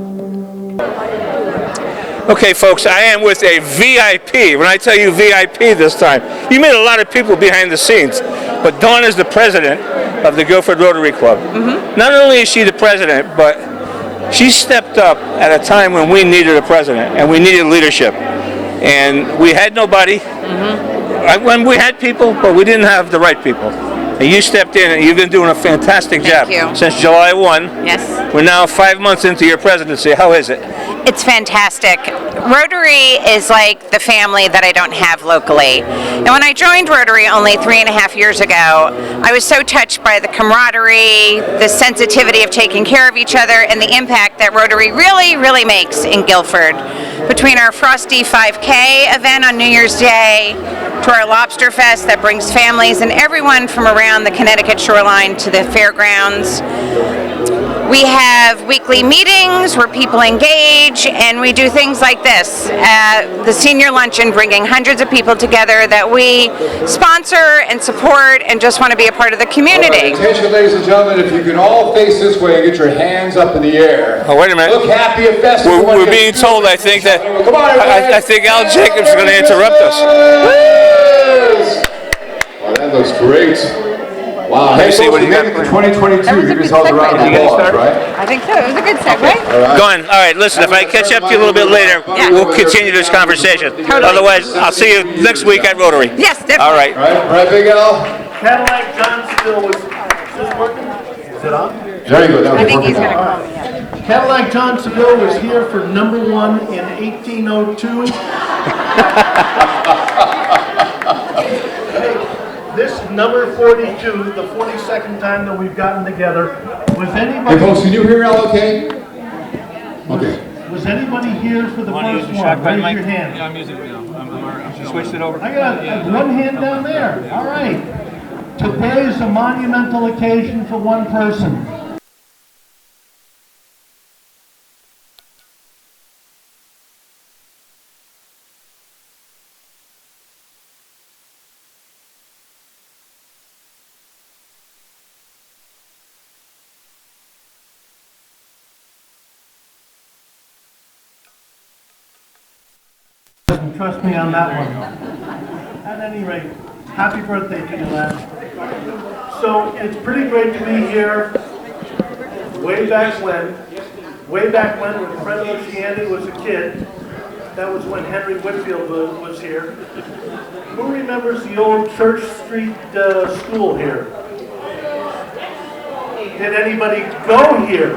Okay, folks, I am with a VIP. When I tell you VIP this time, you meet a lot of people behind the scenes. But Dawn is the president of the Guilford Rotary Club. Mm-hmm. Not only is she the president, but she stepped up at a time when we needed a president and we needed leadership. And we had nobody. Mm-hmm. When we had people, but we didn't have the right people. and you stepped in, and you've been doing a fantastic job you. since July 1. Yes. We're now 5 months into your presidency. How is it? It's fantastic. Rotary is like the family that I don't have locally. And when I joined Rotary only 3.5 years ago, I was so touched by the camaraderie, the sensitivity of taking care of each other, and the impact that Rotary really, really makes in Guilford. Between our Frosty 5K event on New Year's Day, to our Lobster Fest that brings families and everyone from around the Connecticut shoreline to the fairgrounds. We have weekly meetings where people engage, and we do things like this. The senior luncheon, bringing hundreds of people together that we sponsor and support and just want to be a part of the community. Right, attention, ladies and gentlemen, if you can all face this way and get your hands up in the air. Oh, wait a minute. Look happy and festive. We're being told, I think, that Come on, I think Al Jacobs is going to interrupt us. Oh, that looks great. Wow. Let me Hey, see folks, what we he made got. it to 2022. Give yourselves a round of applause, right? I think so. It was a good segue. All right. Go on. All right, listen, if I catch up to you a little bit later, we'll continue this conversation. Otherwise, I'll see you next week at Rotary. Yes, definitely. All right. Right, Big Al? Cadillac Johnsonville was, is this working? Is it on? Very good. That was I think he's working going to out. call me up. Cadillac Johnsonville was here for #1 in 1802. This number 42, the 42nd time that we've gotten together. Was Hey, anybody? folks, can you hear Al okay? Okay. Was anybody here for the first one? Raise your hand. Yeah, I'm using it now. She switched it over. I got one hand down there. All right. Today is a monumental occasion for one person. Trust me on that one. At any rate, happy birthday to you, lad. So it's pretty great to be here. Way back when Fred Luciani was a kid, that was when Henry Whitfield was here. Who remembers the old Church Street school here? Did anybody go here?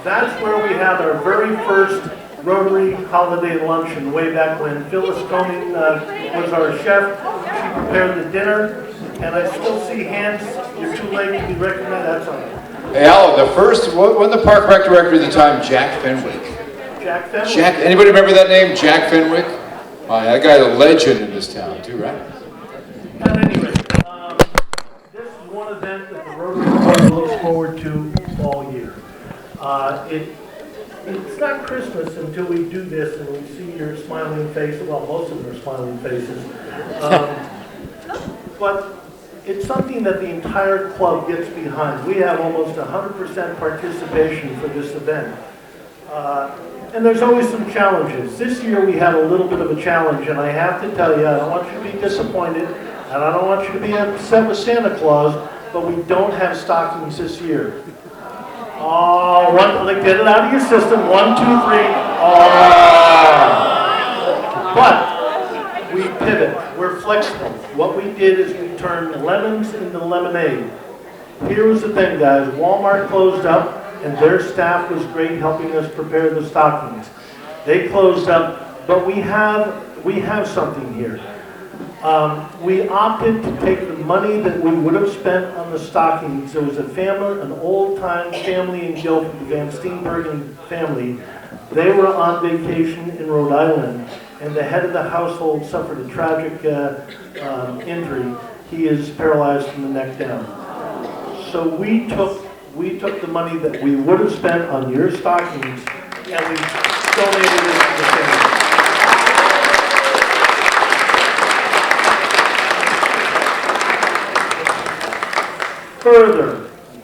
That's where we had our very first Rotary holiday luncheon way back when. Phyllis Coning was our chef. She prepared the dinner, and I still see hands. You're too late to be recognized. That's all right. Hey, Al, the first, wasn't the park rec director at the time Jack Fenwick? Jack Fenwick. Anybody remember that name, Jack Fenwick? That guy's a legend in this town, too, right? At any rate, this is one event that the Rotary Club looks forward to all year. It's not Christmas until we do this and we see your smiling face. Well, most of them are smiling faces. But it's something that the entire club gets behind. We have almost 100% participation for this event. And there's always some challenges. This year we had a little bit of a challenge, and I have to tell you, I don't want you to be disappointed, and I don't want you to be upset with Santa Claus, but we don't have stockings this year. Oh, get it out of your system. 1, 2, 3. Oh. But we pivot. We're flexible. What we did is we turned lemons into lemonade. Here was the thing, guys. Walmart closed up, and their staff was great helping us prepare the stockings. They closed up, but we have something here. We opted to take the money that we would have spent on the stockings. There was a family, an old-time family in Guilford, the Van Steenbergen family. They were on vacation in Rhode Island, and the head of the household suffered a tragic injury. He is paralyzed from the neck down. So we took the money that we would have spent on your stockings, and we donated it to the family.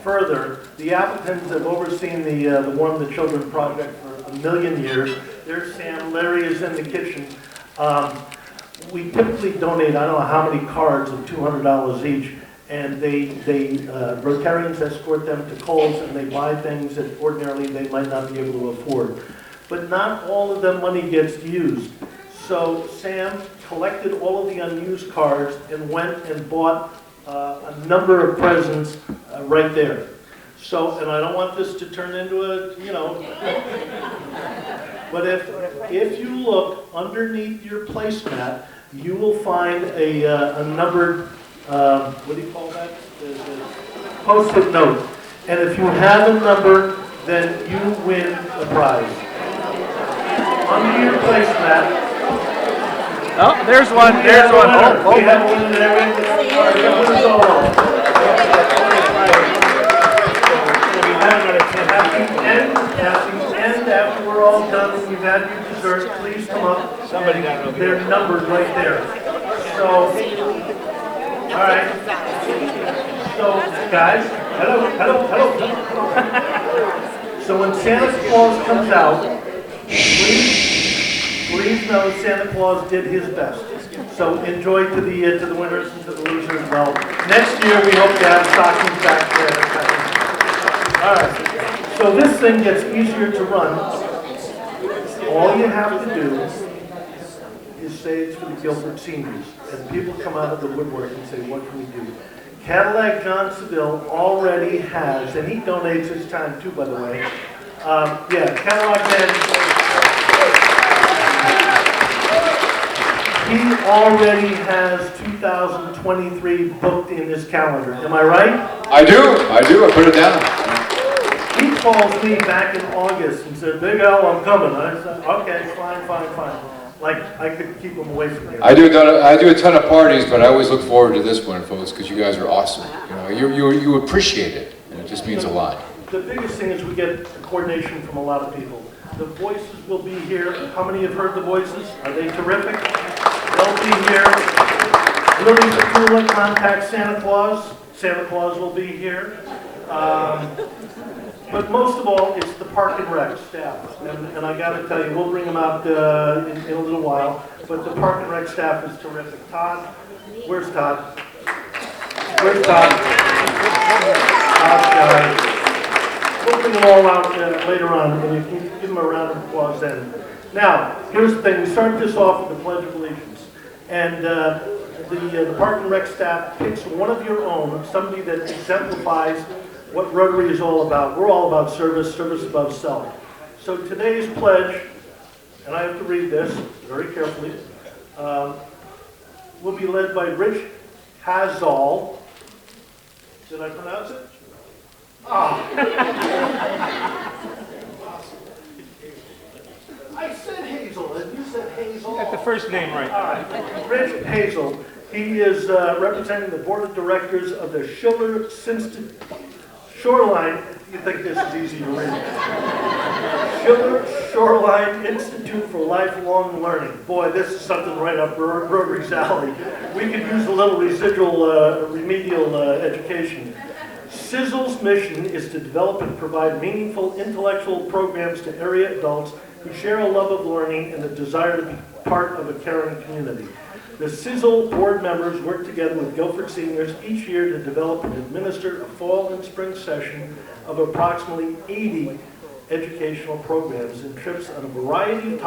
Further, the Appletons have overseen the Warm the Children project for 1 million years. There's Sam. Larry is in the kitchen. We typically donate, I don't know how many cards of $200 each, and Rotarians escort them to Kohl's, and they buy things that ordinarily they might not be able to afford. But not all of the money gets used. So Sam collected all of the unused cards and went and bought a number of presents right there. So, and I don't want this to turn into a, but if you look underneath your placemat, you will find a numbered, what do you call that? The Post-it note. And if you have a number, then you win a prize. Under your placemat. Oh, there's one. There's one. Oh, We have one in every. And after we're all done and you've had your dessert, please come up. Somebody got it over They're here. numbered right there. So, all right. So, guys, hello. So when Santa Claus comes out, please know Santa Claus did his best. So enjoy to the winners and to the losers as well. Next year we hope to have stockings back there. All right. So this thing gets easier to run. All you have to do is say it's for the Guilford seniors, and people come out of the woodwork and say, "What can we do?" Cadillac John Seville already has, and he donates his time too, by the way. Cadillac man. He already has 2023 booked in his calendar. Am I right? I do. I put it down. He calls me back in August and said, "Big Al, I'm coming." I said, "Okay, fine. Like I could keep him away from here." I do a ton of parties, but I always look forward to this one, folks, because you guys are awesome. You appreciate it, and it just means a lot. The biggest thing is we get coordination from a lot of people. The voices will be here. How many have heard the voices? Are they terrific? They'll be here. Lily Petula contacts Santa Claus. Santa Claus will be here. But most of all, it's the Park and Rec staff. And I got to tell you, we'll bring them out in a little while. But the Park and Rec staff is terrific. Todd, where's Todd? Where's Todd? We'll bring them all out later on, and you can give them a round of applause then. Now, here's the thing. We start this off with the Pledge of Allegiance. And the Park and Rec staff picks one of your own, somebody that exemplifies what Rotary is all about. We're all about service above self. So today's pledge, and I have to read this very carefully, will be led by Rich Hazal. Did I pronounce it? I said Hazel, and you said Hazel. Got the first name right. All right. Rich Hazel. He is representing the board of directors of the Shoreline. You think this is easy to read? Shoreline Institute for Lifelong Learning. Boy, this is something right up Rotary's alley. We could use a little residual remedial education. Sizzle's mission is to develop and provide meaningful intellectual programs to area adults who share a love of learning and a desire to be part of a caring community. The Sizzle board members work together with Guilford seniors each year to develop and administer a fall and spring session of approximately 80 educational programs and trips on a variety of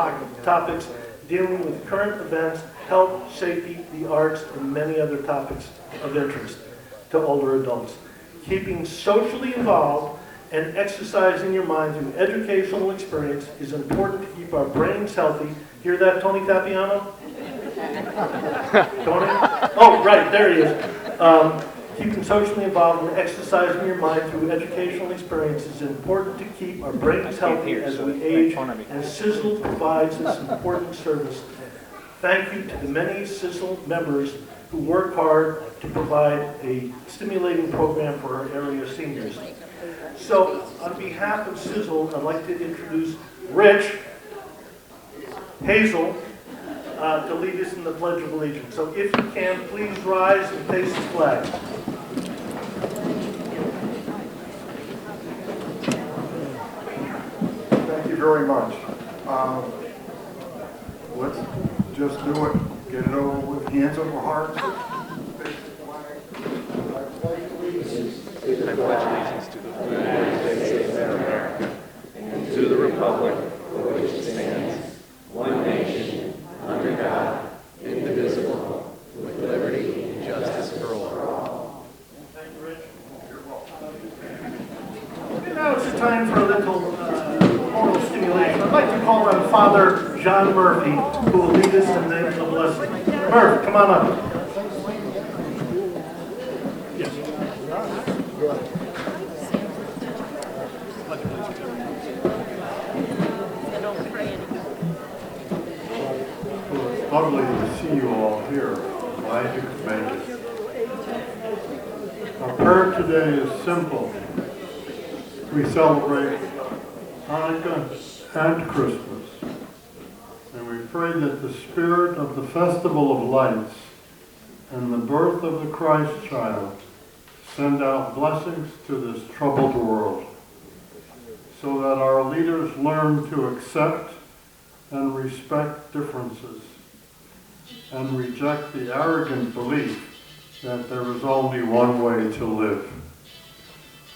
topics dealing with current events, health, safety, the arts, and many other topics of interest to older adults. Keeping socially involved and exercising your mind through educational experience is important to keep our brains healthy. Hear that, Tony Tapiano? Tony? Oh, right, there he is. Keeping socially involved and exercising your mind through educational experience is important to keep our brains healthy as we age, and Sizzle provides this important service. Thank you to the many Sizzle members who work hard to provide a stimulating program for our area seniors. So, on behalf of Sizzle, I'd like to introduce Rich Hazel to lead us in the Pledge of Allegiance. So if you can, please rise and face the flag. Thank you very much. Let's just do it. Get it over with. Hands over hearts. I pledge allegiance to the United States of America and to the republic for which it stands, one nation, under God, indivisible, with liberty and justice for all. time for a little moral stimulation. I'd like to call on Father John Murphy, who will lead us in the blessing. Murph, come on up. Yes. It's lovely to see you all here. Glad you could make it. Our prayer today is simple. We celebrate Hanukkah and Christmas. And we pray that the spirit of the Festival of Lights and the birth of the Christ child send out blessings to this troubled world, so that our leaders learn to accept and respect differences and reject the arrogant belief that there is only one way to live.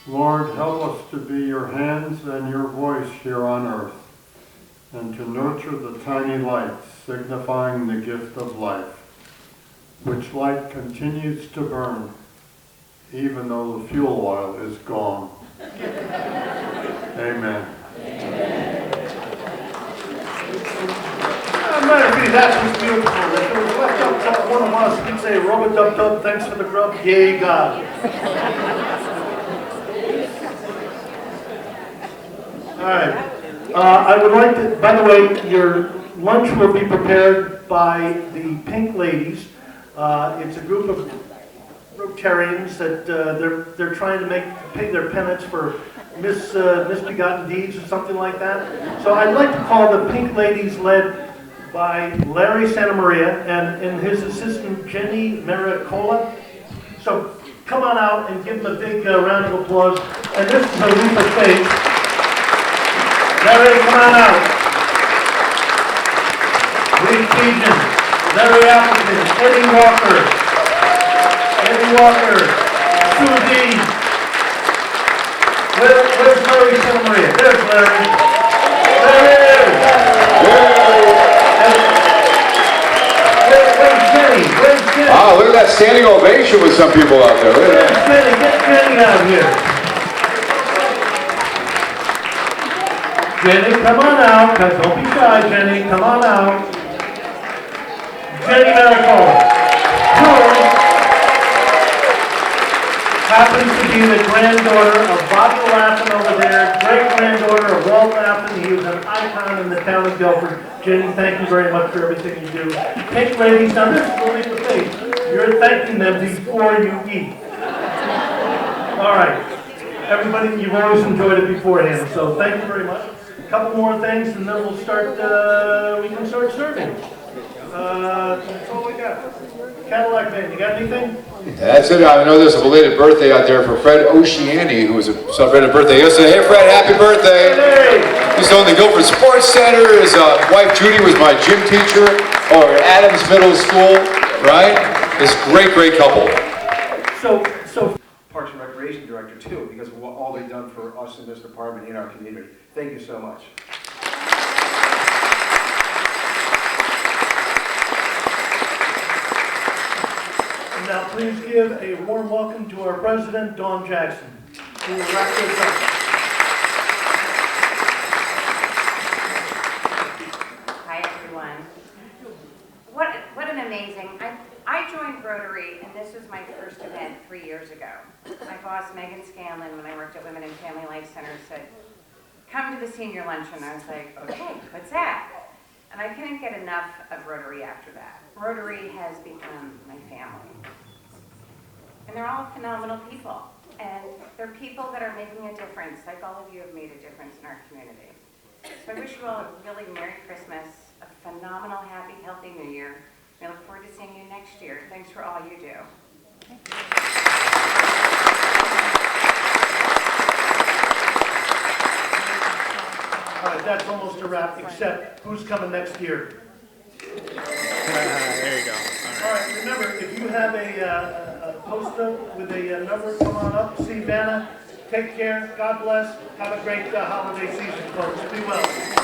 Lord, help us to be your hands and your voice here on earth, and to nurture the tiny lights signifying the gift of life, which light continues to burn even though the fuel oil is gone. Amen. Murphy, that was beautiful. If it was left up to one of us, we'd say, rub-a-dub-dub, thanks for the grub, yay, God. All right. I would like to, by the way, your lunch will be prepared by the Pink Ladies. It's a group of Rotarians that they're trying to pay their penance for misbegotten deeds or something like that. So I'd like to call the Pink Ladies, led by Larry Santamaria and his assistant Jenny Maricola. So come on out and give them a big round of applause. And this is a leap of faith. Larry, come on out. Lee Keegan, Larry Appleton, Eddie Walker, Sue Dean. Where's Larry Santamaria? There's Larry. There he is. Where's Jenny? Oh, look at that standing ovation with some people out there. Look at that. Jenny, get Jenny out here. Jenny, come on out. Don't be shy, Jenny. Come on out. Jenny Maricola. Happens to be the granddaughter of Bobby Laughlin over there, great-granddaughter of Walt Laughlin. He was an icon in the town of Guilford. Jenny, thank you very much for everything you do. Pink Ladies, now this is really the face. You're thanking them before you eat. All right. Everybody, you've always enjoyed it beforehand, so thank you very much. A couple more things, and then we'll start, we can start serving. That's all we got. Cadillac Band, you got anything? That's it. I know there's a belated birthday out there for Fred Oceani, who was celebrating a birthday yesterday. Hey, Fred, happy birthday! Hey! He's on the Guilford Sports Center. His wife Judy was my gym teacher over at Adams Middle School, right? This great couple. So Parks and Recreation Director too, because of all they've done for us in this department in our community. Thank you so much. Now, please give a warm welcome to our president, Dawn Jackson, who will wrap this up. Hi, everyone. What an amazing, I joined Rotary, and this was my first event 3 years ago. My boss, Megan Scanlon, when I worked at Women and Family Life Center, said, come to the senior luncheon. I was like, okay, what's that? And I couldn't get enough of Rotary after that. Rotary has become my family. And they're all phenomenal people. And they're people that are making a difference, like all of you have made a difference in our community. So I wish you all a really Merry Christmas, a phenomenal, happy, healthy New Year. I look forward to seeing you next year. Thanks for all you do. All right, that's almost a wrap, except who's coming next year? There you go. All right, remember, if you have a poster with a number, come on up, see Vanna. Take care, God bless, have a great holiday season, folks. Be well.